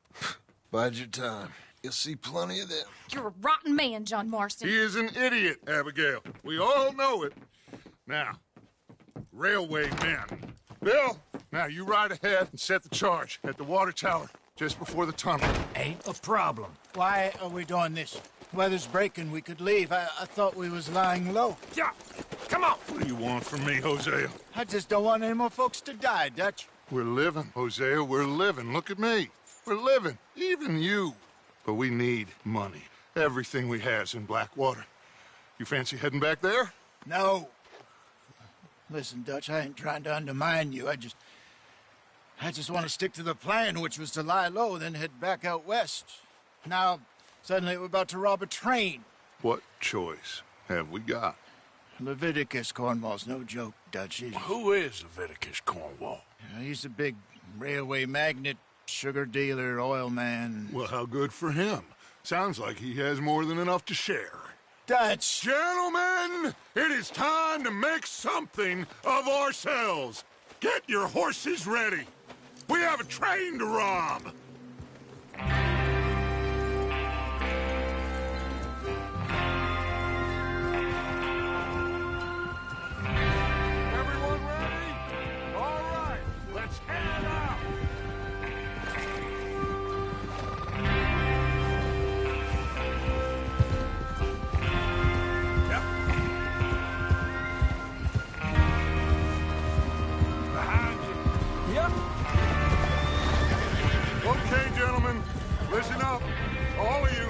Bide your time. You'll see plenty of them. You're a rotten man, John Marston. He is an idiot, Abigail. We all know it. Now, railway men. Bill, now you ride ahead and set the charge at the water tower just before the tunnel. Ain't a problem. Why are we doing this? Weather's breaking. We could leave. I thought we was lying low. Yeah, come on. What do you want from me, Hosea? I just don't want any more folks to die, Dutch. We're living, Hosea. We're living. Look at me. We're living. Even you. But we need money. Everything we has in Blackwater. You fancy heading back there? No. Listen, Dutch, I ain't trying to undermine you. I just want to stick to the plan, which was to lie low, then head back out west. Now, suddenly we're about to rob a train. What choice have we got? Leviticus Cornwall's no joke, Dutch. Who is Leviticus Cornwall? He's a big railway magnate, sugar dealer, oil man. Well, how good for him. Sounds like he has more than enough to share. Dutch! Gentlemen, it is time to make something of ourselves. Get your horses ready. We have a train to rob. Everyone ready? All right, let's head out. Okay, gentlemen, listen up, all of you.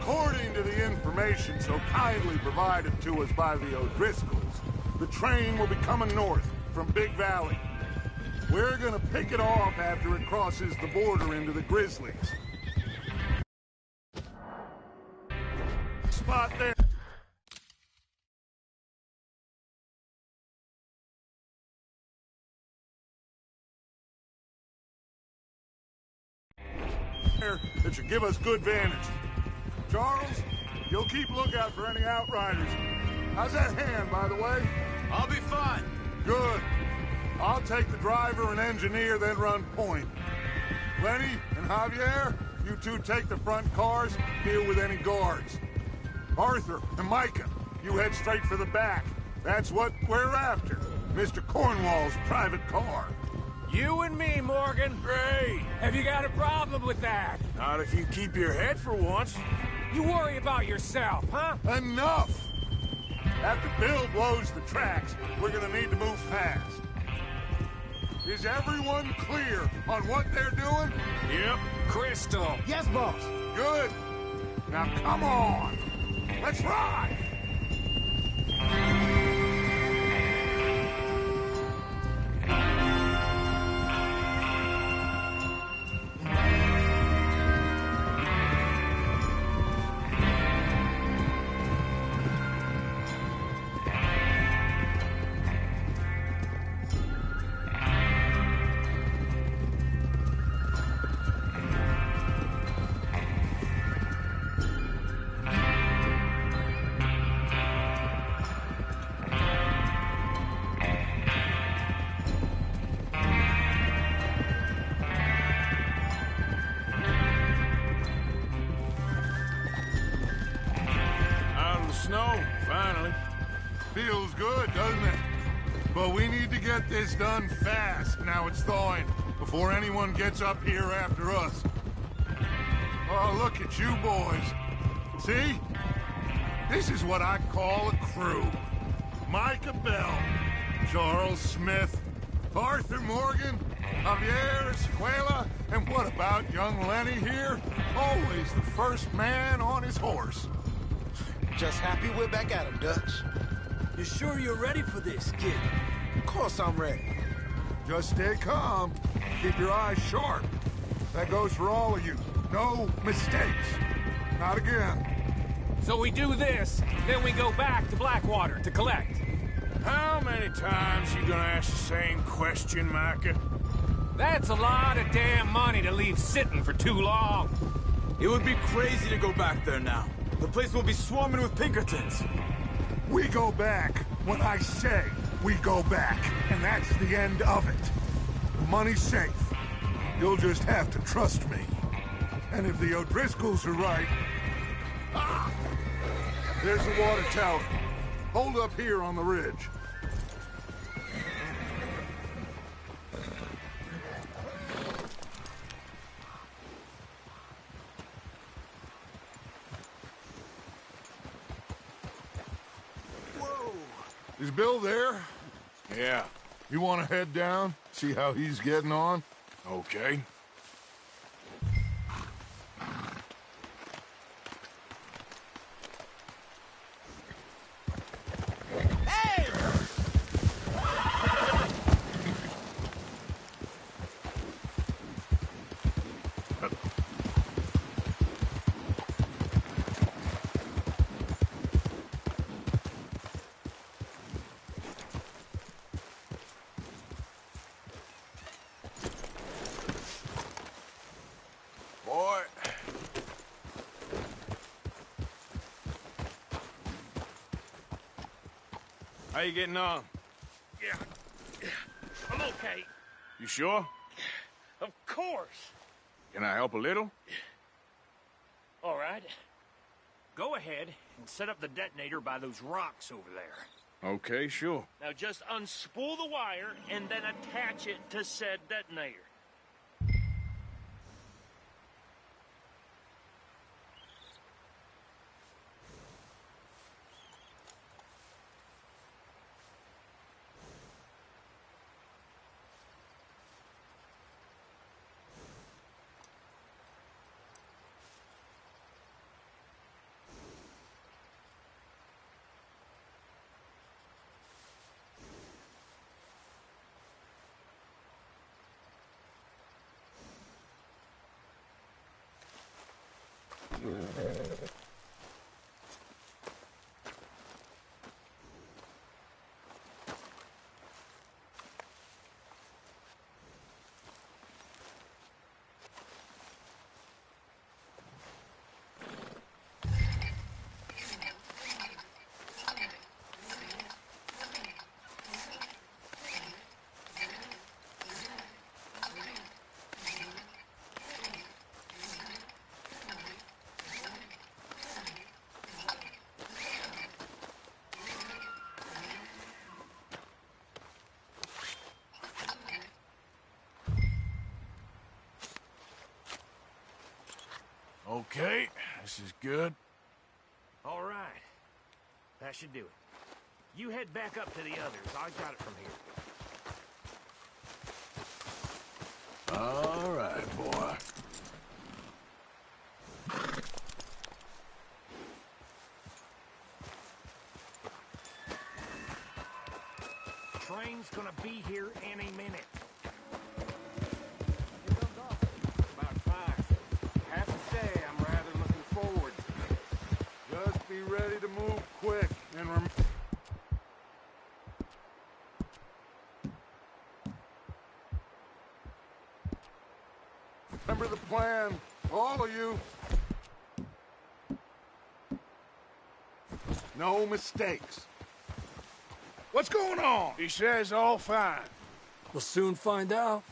According to the information so kindly provided to us by the O'Driscolls, the train will be coming north from Big Valley. We're gonna pick it off after it crosses the border into the Grizzlies. Spot there. That should give us good vantage. Charles, you'll keep lookout for any outriders. How's that hand, by the way? I'll be fine. Good. I'll take the driver and engineer, then run point. Lenny and Javier, you two take the front cars, deal with any guards. Arthur and Micah, you head straight for the back. That's what we're after. Mr. Cornwall's private car. You and me, Morgan. Great. Have you got a problem with that? Not if you keep your head for once. You worry about yourself, huh? Enough! After Bill blows the tracks, we're gonna need to move fast. Is everyone clear on what they're doing? Yep. Crystal. Yes, boss. Good. Now come on. Let's ride! Snow, finally. Feels good, doesn't it? But we need to get this done fast, now it's thawing, before anyone gets up here after us. Oh, look at you boys. See? This is what I call a crew. Micah Bell, Charles Smith, Arthur Morgan, Javier Escuela, and what about young Lenny here? Always the first man on his horse. Just happy we're back at him, Dutch. You sure you're ready for this, kid? Of course I'm ready. Just stay calm. Keep your eyes sharp. That goes for all of you. No mistakes. Not again. So we do this, then we go back to Blackwater to collect. How many times you gonna ask the same question, Micah? That's a lot of damn money to leave sitting for too long. It would be crazy to go back there now. The place will be swarming with Pinkertons. We go back when I say we go back, and that's the end of it. The money's safe. You'll just have to trust me. And if the O'Driscolls are right... Ah! There's the water tower. Hold up here on the ridge. Is Bill there? Yeah. You want to head down? See how he's getting on? Okay. Hey! Boy. How you getting on? Yeah. I'm okay. You sure? Of course. Can I help a little? All right. Go ahead and set up the detonator by those rocks over there. Okay, sure. Now just unspool the wire and then attach it to said detonator. Okay, this is good. All right. That should do it. You head back up to the others. I got it from here. All right, boy. Train's gonna be here any minute. About 5. Have to say, I'm rather looking forward to it. Just be ready to move quick and remember the plan, all of you. No mistakes. What's going on? He says all fine. We'll soon find out.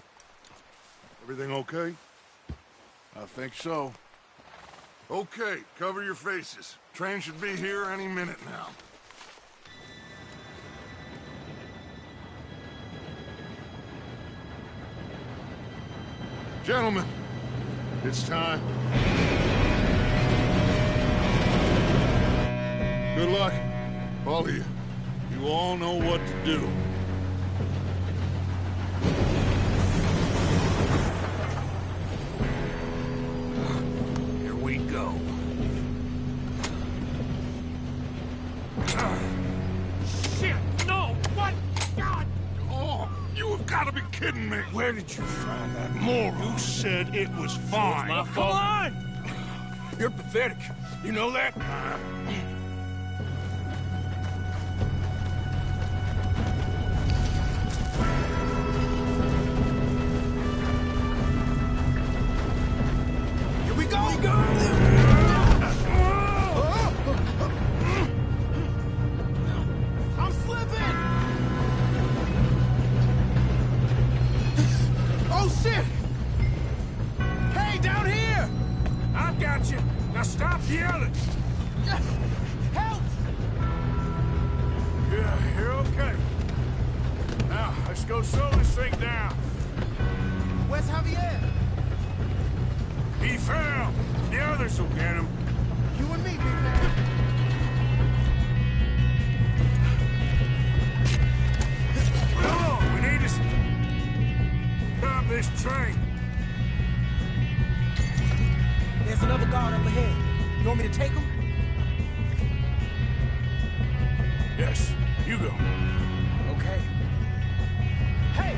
Everything okay? I think so. Okay, cover your faces. Train should be here any minute now. Gentlemen, it's time. Good luck, all of you. You all know what to do. Here we go. Shit! No! What? God! Oh, you have got to be kidding me. Where did you find that moron? You said it was fine. My fault. Come on! You're pathetic. You know that? Here we go! I'm slipping! Oh, shit! Hey, down here! I've got you. Now stop yelling. Help! Yeah, you're okay. Now, let's go slow this thing down. Where's Javier? He fell. The others will get him. You and me, big man. Come on, we need to stop this train. There's another guard up ahead. You want me to take him? Yes, you go. Okay. Hey!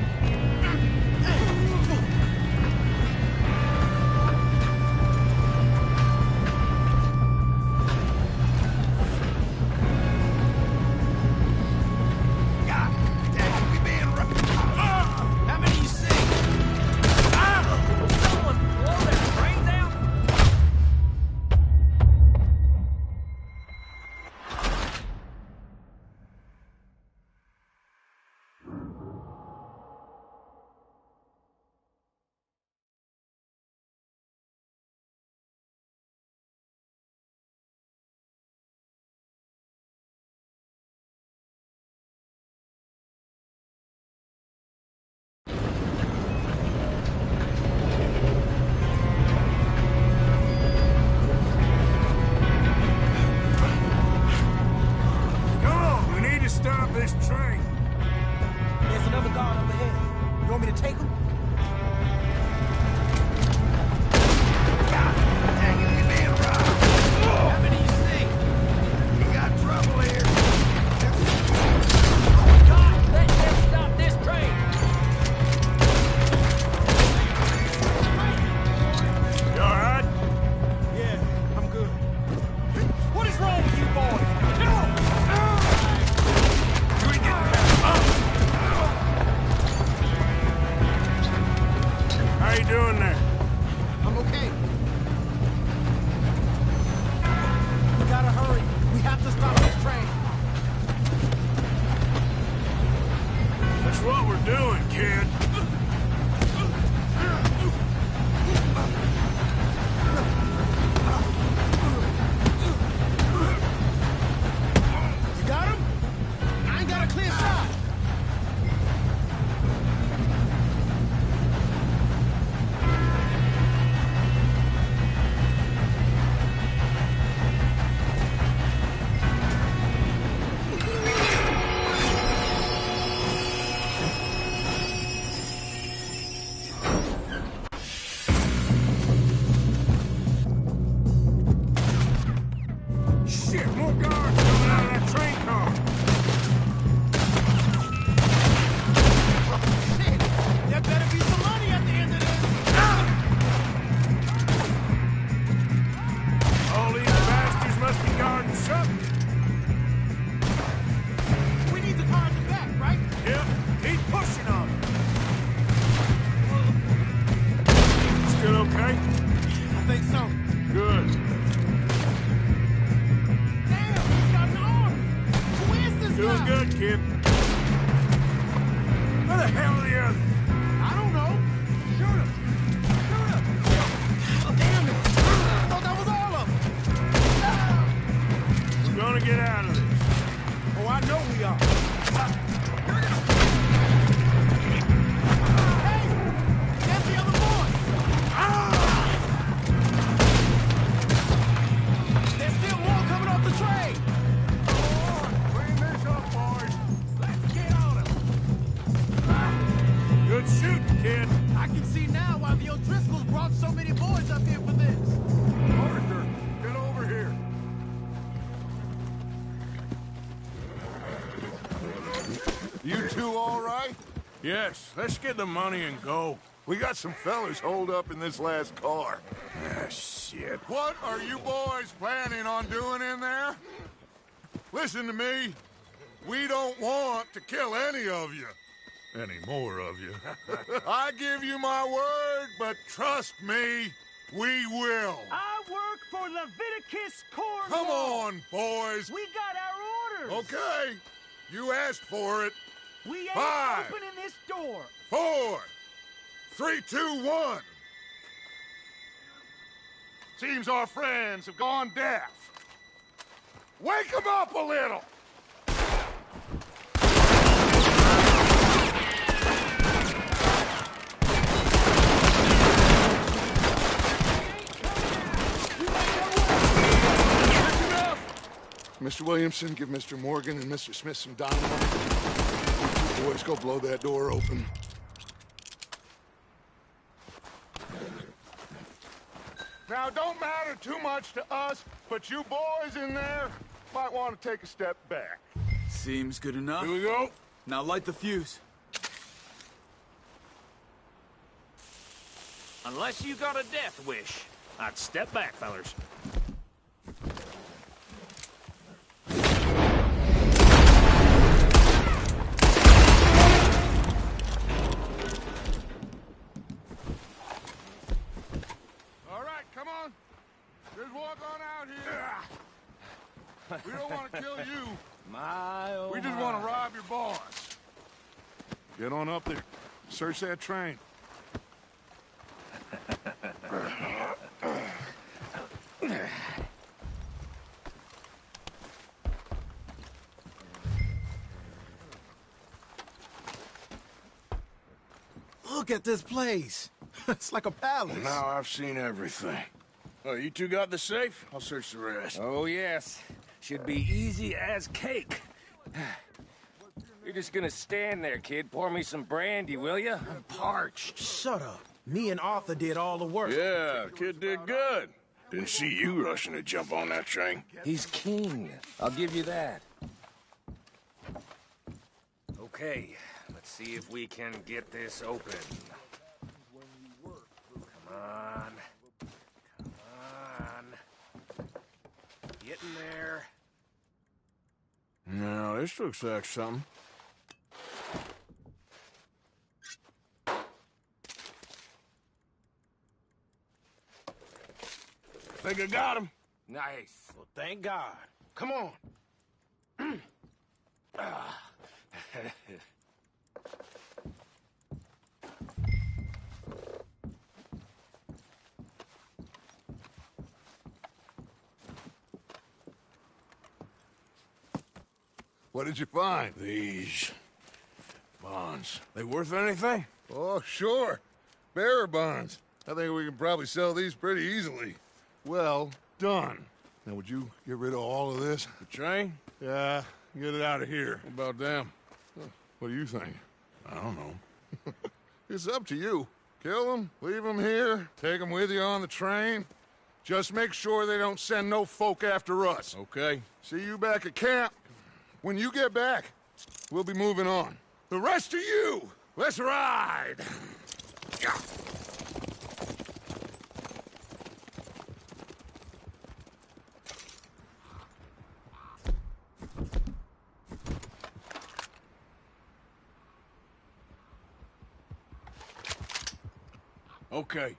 How many you see? Someone blow that train down? think so. Good. Damn, he's got an arm. Who is this Doing guy? good, kid. Where the hell are the others? I don't know. Shoot him. Shoot him. Oh, damn it. I thought that was all of them. We're gonna get out of this. Oh, I know we are. Hey, that's the other boy. There's still more coming off the train. Clean this up, boys. Let's get on him. Good shooting, kid. I can see now why the O'Driscolls brought so many boys up here for this. Arthur, get over here. You two all right? Yes, let's get the money and go. We got some fellas holed up in this last car. Ah, shit. What are you boys planning on doing in there? Listen to me. We don't want to kill any of you. Any more of you. I give you my word, but trust me, we will. I work for Leviticus Corps. Come on, boys. We got our orders. Okay. You asked for it. We ain't 5, opening this door. 4, 3, 2, 1. Seems our friends have gone deaf. Wake them up a little. Mr. Williamson, give Mr. Morgan and Mr. Smith some dynamite. You boys go blow that door open. Now, it don't matter too much to us, but you boys in there might want to take a step back. Seems good enough. Here we go. Now light the fuse. Unless you got a death wish, I'd step back, fellers. All right, come on. Just walk on out here. We don't want to kill you. We just want to rob your boss. Get on up there. Search that train. Look at this place. It's like a palace. Now I've seen everything. Oh, you two got the safe? I'll search the rest. Oh, yes. Should be easy as cake. You're just gonna stand there, kid. Pour me some brandy, will you? I'm parched. Shut up. Me and Arthur did all the work. Yeah, kid did good. Didn't see you rushing to jump on that train. He's keen. I'll give you that. Okay, let's see if we can get this open. Come on. Come on. Get in there. No, this looks like something. Think I got him. Nice. Well, thank God. Come on. What did you find? These bonds. They worth anything? Oh, sure. Bearer bonds. I think we can probably sell these pretty easily. Well done. Now, would you get rid of all of this? The train? Yeah, get it out of here. What about them? What do you think? I don't know. It's up to you. Kill them, leave them here, take them with you on the train. Just make sure they don't send no folk after us. Okay. See you back at camp. When you get back, we'll be moving on. The rest of you, let's ride! Yeah. Okay.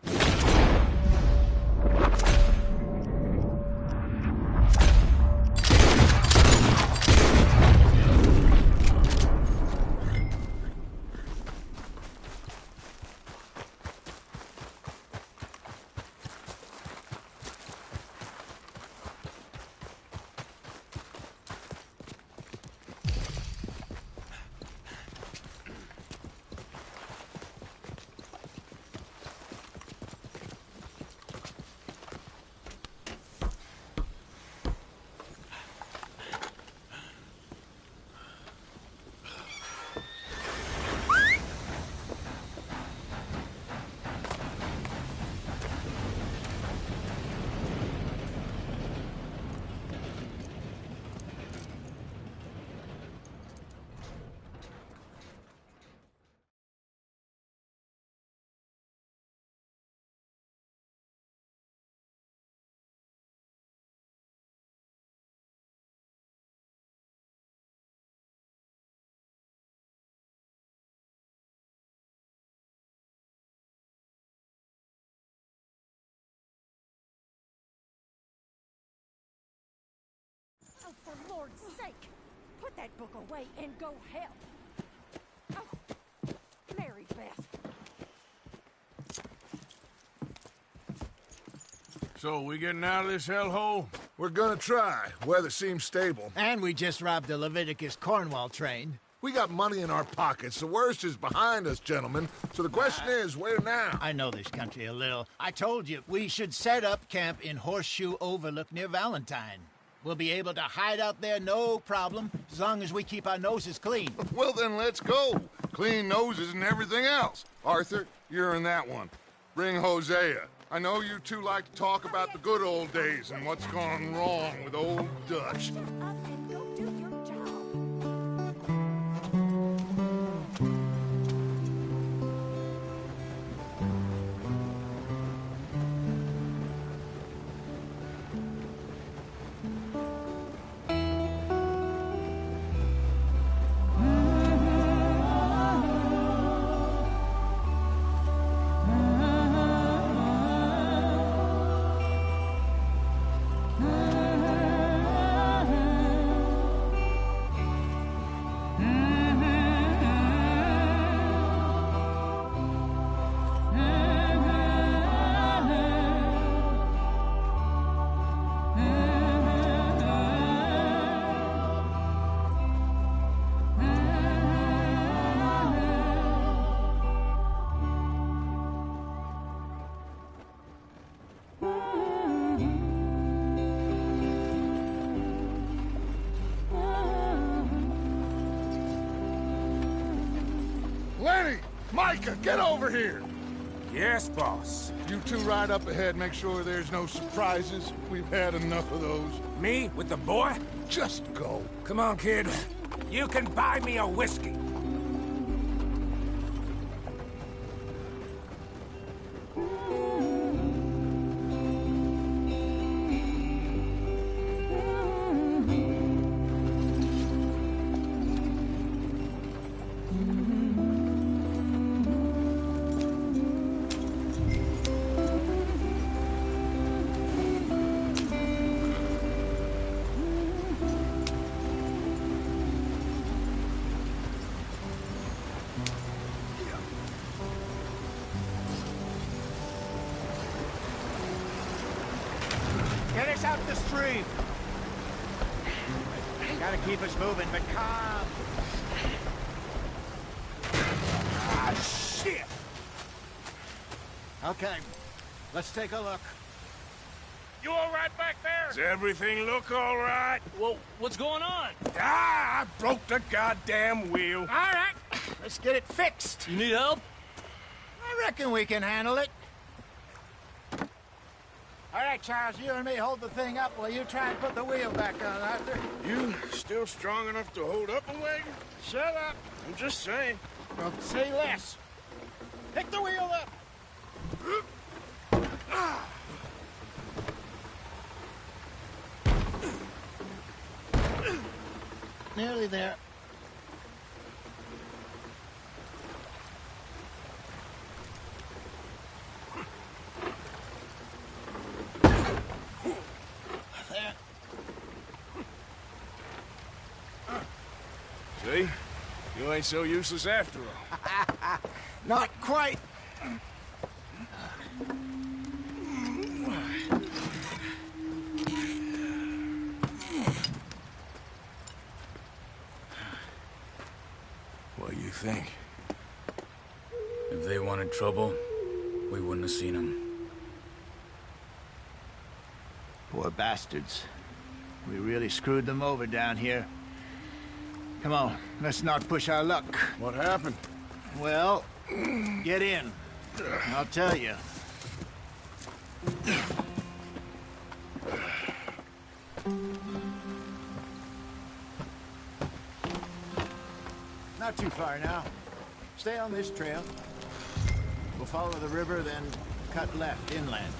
For Lord's sake, put that book away and go help. Oh, Mary Beth. So, we getting out of this hellhole? We're gonna try. Weather seems stable. And we just robbed the Leviticus Cornwall train. We got money in our pockets. The worst is behind us, gentlemen. So the question is, where now? I know this country a little. I told you, we should set up camp in Horseshoe Overlook near Valentine. We'll be able to hide out there, no problem, as long as we keep our noses clean. Well, then let's go. Clean noses and everything else. Arthur, you're in that one. Bring Hosea. I know you two like to talk about the good old days and what's gone wrong with old Dutch. Lenny! Micah, get over here! Yes, boss. You two ride up ahead, make sure there's no surprises. We've had enough of those. Me? With the boy? Just go. Come on, kid. You can buy me a whiskey. Get us out the stream. Gotta keep us moving, but calm. Ah, shit! Okay, let's take a look. You all right back there? Does everything look all right? Well, what's going on? Ah, I broke the goddamn wheel. All right, let's get it fixed. You need help? I reckon we can handle it. All right, Charles, you and me hold the thing up while you try and put the wheel back on, Arthur. You still strong enough to hold up a wagon? Shut up. I'm just saying. Well, say less. Pick the wheel up. Nearly there. See? You ain't so useless after all. Not quite. What do you think? If they wanted trouble, we wouldn't have seen them. Poor bastards. We really screwed them over down here. Come on, let's not push our luck. What happened? Well, get in. I'll tell you. Not too far now. Stay on this trail. We'll follow the river, then cut left inland.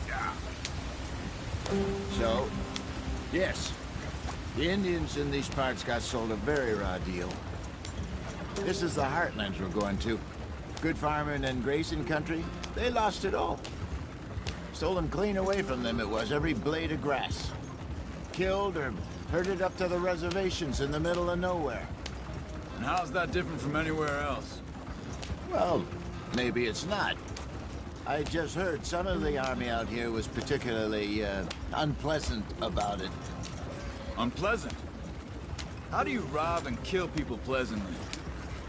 Yeah. So, yes, the Indians in these parts got sold a very raw deal. This is the heartlands we're going to. Good farming and grazing country, they lost it all. Stolen clean away from them it was, every blade of grass. Killed or Herded up to the reservations in the middle of nowhere. And how's that different from anywhere else? Well, maybe it's not. I just heard some of the army out here was particularly, unpleasant about it. Unpleasant? How do you rob and kill people pleasantly?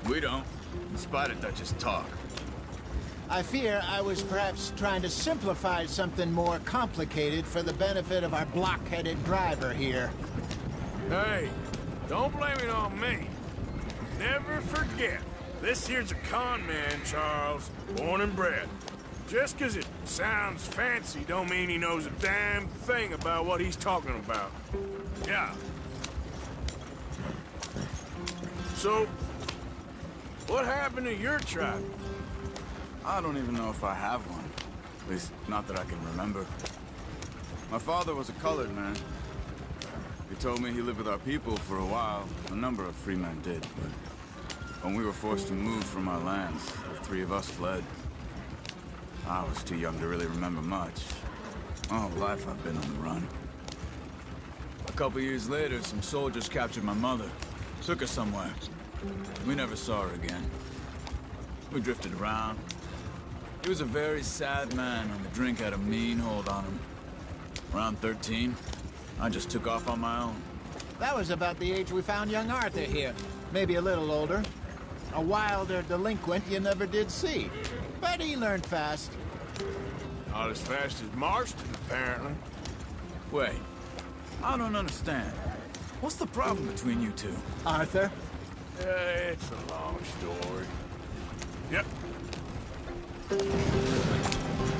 We don't, in spite of Dutch's talk. I fear I was perhaps trying to simplify something more complicated for the benefit of our block-headed driver here. Hey, don't blame it on me. Never forget, this here's a con man, Charles, born and bred. Just 'cause it sounds fancy don't mean he knows a damn thing about what he's talking about. Yeah. So, what happened to your tribe? I don't even know if I have one. At least, not that I can remember. My father was a colored man. He told me he lived with our people for a while. A number of free men did, but when we were forced to move from our lands, the three of us fled. I was too young to really remember much. My whole life I've been on the run. A couple years later, some soldiers captured my mother. Took her somewhere. We never saw her again. We drifted around. He was a very sad man, and the drink had a mean hold on him. Around 13, I just took off on my own. That was about the age we found young Arthur here. Maybe a little older. A wilder delinquent you never did see. But he learned fast. Not as fast as Marston, apparently. Wait, I don't understand. What's the problem between you two? Arthur? It's a long story. Yep.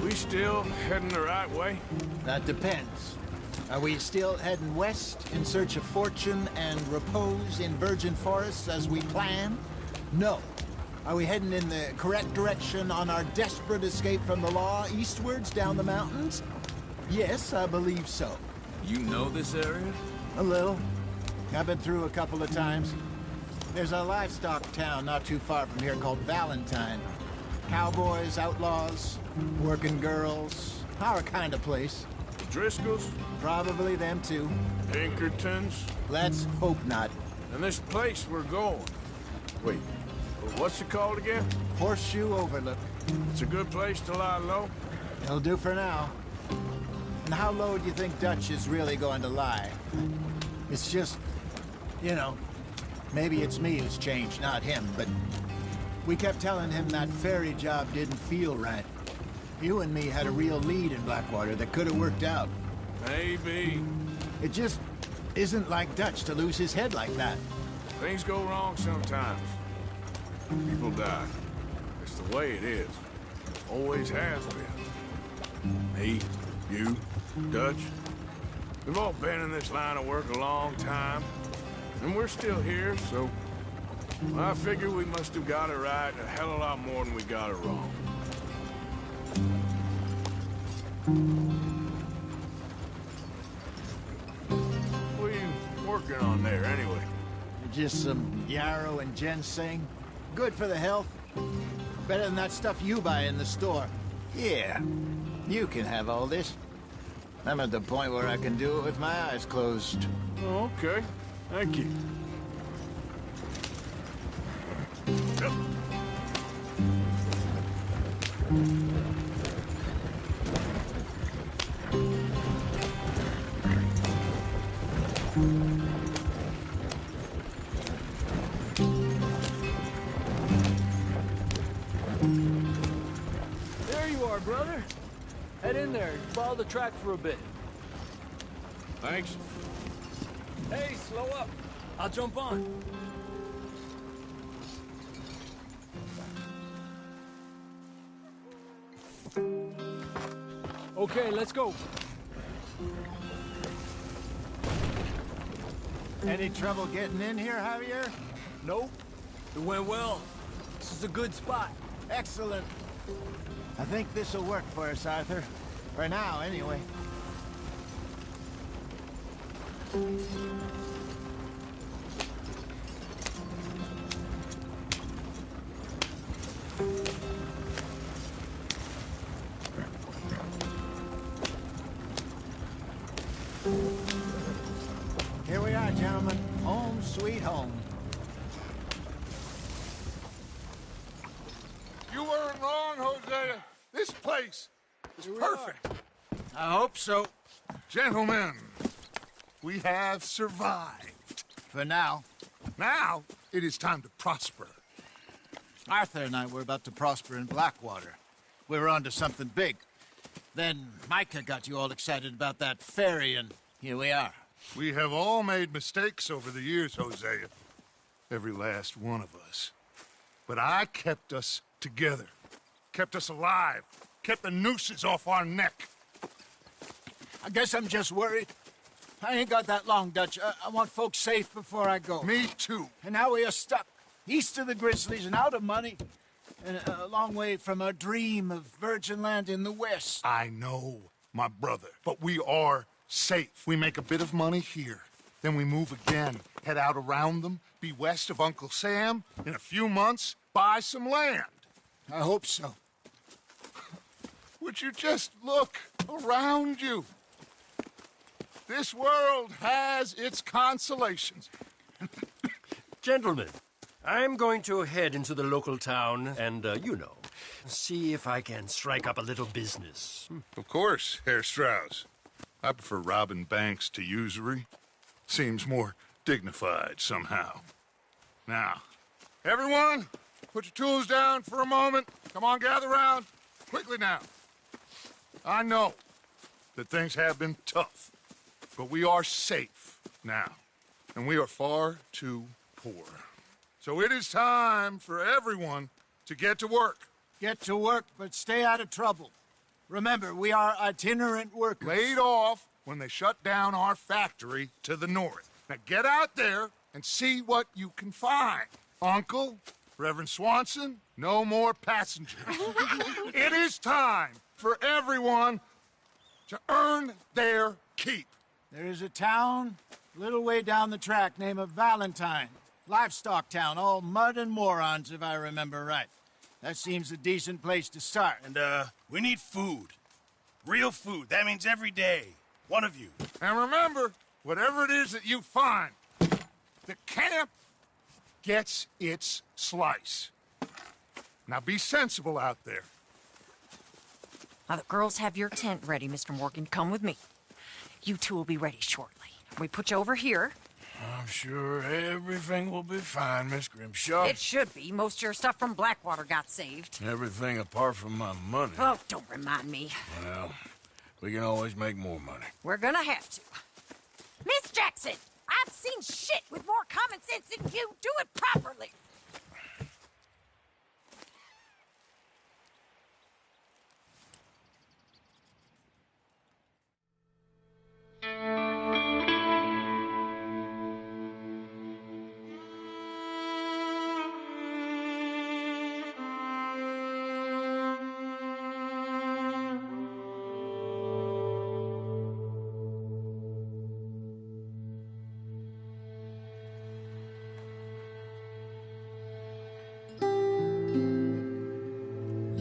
We still heading the right way? That depends. Are we still heading west in search of fortune and repose in virgin forests as we planned? No. Are we heading in the correct direction on our desperate escape from the law eastwards down the mountains? Yes, I believe so. You know this area? A little. I've been through a couple of times. There's a livestock town not too far from here called Valentine. Cowboys, outlaws, working girls, our kind of place. Driscolls? Probably them too. Pinkertons? Let's hope not. And this place we're going. Wait, what's it called again? Horseshoe Overlook. It's a good place to lie low? It'll do for now. And how low do you think Dutch is really going to lie? It's just, you know, maybe it's me who's changed, not him, but we kept telling him that ferry job didn't feel right. You and me had a real lead in Blackwater that could have worked out. Maybe. It just isn't like Dutch to lose his head like that. Things go wrong sometimes. People die. It's the way it is. Always has been. Me, you, Dutch. We've all been in this line of work a long time. And we're still here, so I figure we must have got it right a hell of a lot more than we got it wrong. What are you working on there, anyway? Just some yarrow and ginseng. Good for the health. Better than that stuff you buy in the store. Yeah, you can have all this. I'm at the point where I can do it with my eyes closed. Oh, okay. Thank you. Yep. There you are, brother. Head in there and follow the track for a bit. Thanks. Hey, slow up. I'll jump on. Okay, let's go. Any trouble getting in here, Javier? Nope. It went well. This is a good spot. Excellent. I think this'll work for us, Arthur. For now, anyway. Here we sweet home. You weren't wrong, Hosea. This place is perfect. I hope so. Gentlemen, we have survived. For now. Now, it is time to prosper. Arthur and I were about to prosper in Blackwater. We were onto something big. Then Micah got you all excited about that ferry, and here we are. We have all made mistakes over the years, Hosea. Every last one of us. But I kept us together. Kept us alive. Kept the nooses off our neck. I guess I'm just worried. I ain't got that long, Dutch. I want folks safe before I go. Me too. And now we are stuck, east of the Grizzlies and out of money, and a long way from our dream of virgin land in the west. I know, my brother, but we are safe. We make a bit of money here. Then we move again, head out around them, be west of Uncle Sam. In a few months, buy some land. I hope so. Would you just look around you? This world has its consolations. Gentlemen, I'm going to head into the local town and, see if I can strike up a little business. Of course, Herr Strauss. I prefer robbing banks to usury. Seems more dignified somehow. Now, everyone, put your tools down for a moment. Come on, gather round. Quickly now. I know that things have been tough, but we are safe now, and we are far too poor. So it is time for everyone to get to work. Get to work, but stay out of trouble. Remember, we are itinerant workers. Laid off when they shut down our factory to the north. Now get out there and see what you can find. Uncle, Reverend Swanson, no more passengers. It is time for everyone to earn their keep. There is a town a little way down the track named Valentine. Livestock town, all mud and morons, if I remember right. That seems a decent place to start. And, we need food. Real food. That means every day. One of you. And remember, whatever it is that you find, the camp gets its slice. Now be sensible out there. Now, the girls have your tent ready, Mr. Morgan. Come with me. You two will be ready shortly. We put you over here. I'm sure everything will be fine, Miss Grimshaw. It should be. Most of your stuff from Blackwater got saved. Everything apart from my money. Oh, don't remind me. Well, we can always make more money. We're gonna have to. Miss Jackson, I've seen shit with more common sense than you. Do it properly.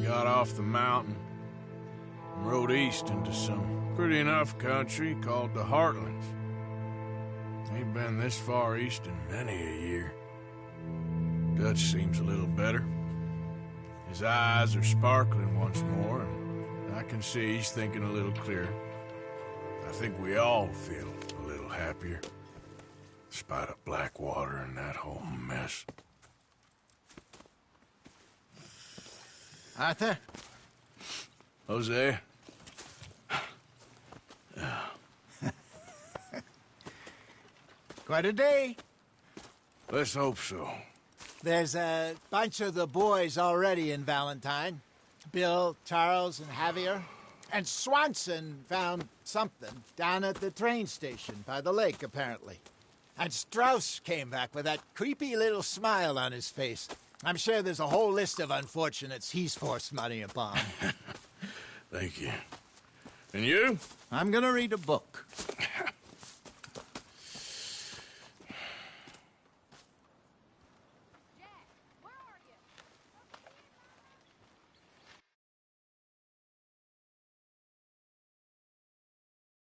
Got off the mountain and rode east into some pretty enough country called the Heartlands. Ain't been this far east in many a year. Dutch seems a little better. His eyes are sparkling once more, and I can see he's thinking a little clearer. I think we all feel a little happier, despite of Blackwater and that whole mess. Arthur? Jose? Quite a day. Let's hope so. There's a bunch of the boys already in Valentine. Bill, Charles, and Javier. And Swanson found something down at the train station by the lake, apparently. And Strauss came back with that creepy little smile on his face. I'm sure there's a whole list of unfortunates he's forced money upon. Thank you. And you? I'm gonna read a book.